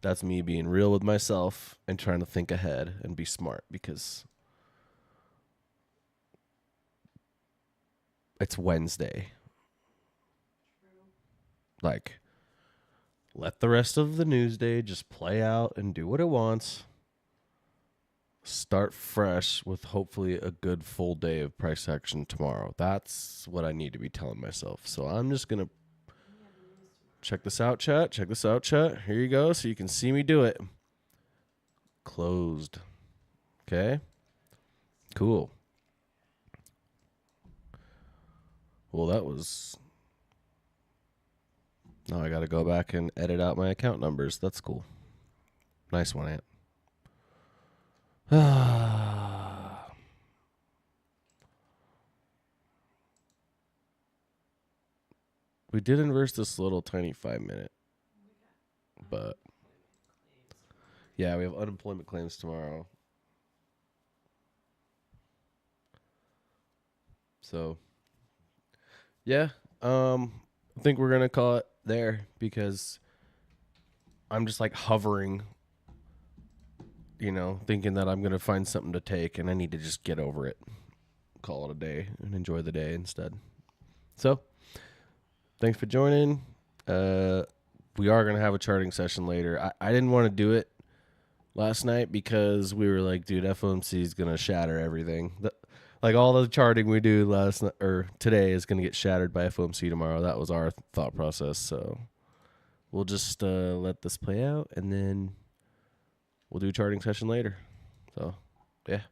That's me being real with myself and trying to think ahead and be smart because it's Wednesday. Like, let the rest of the news day just play out and do what it wants. Start fresh with hopefully a good full day of price action tomorrow. That's what I need to be telling myself. So I'm just going to check this out, chat. Check this out, chat. Here you go. So you can see me do it. Closed. Okay. Cool. Well, that was... Now I got to go back and edit out my account numbers. That's cool. Nice one, Ant. We did inverse this little tiny 5-minute. But yeah, we have unemployment claims tomorrow. So yeah, I think we're gonna call it there because I'm just hovering, thinking that I'm gonna find something to take and I need to just get over it. Call it a day and enjoy the day instead. So thanks for joining. We are gonna have a charting session later. I didn't want to do it last night because we were like, dude, FOMC is gonna shatter everything. Like all the charting we do last night or today is gonna get shattered by FOMC tomorrow. That was our thought process. So we'll just let this play out, and then we'll do a charting session later. So yeah.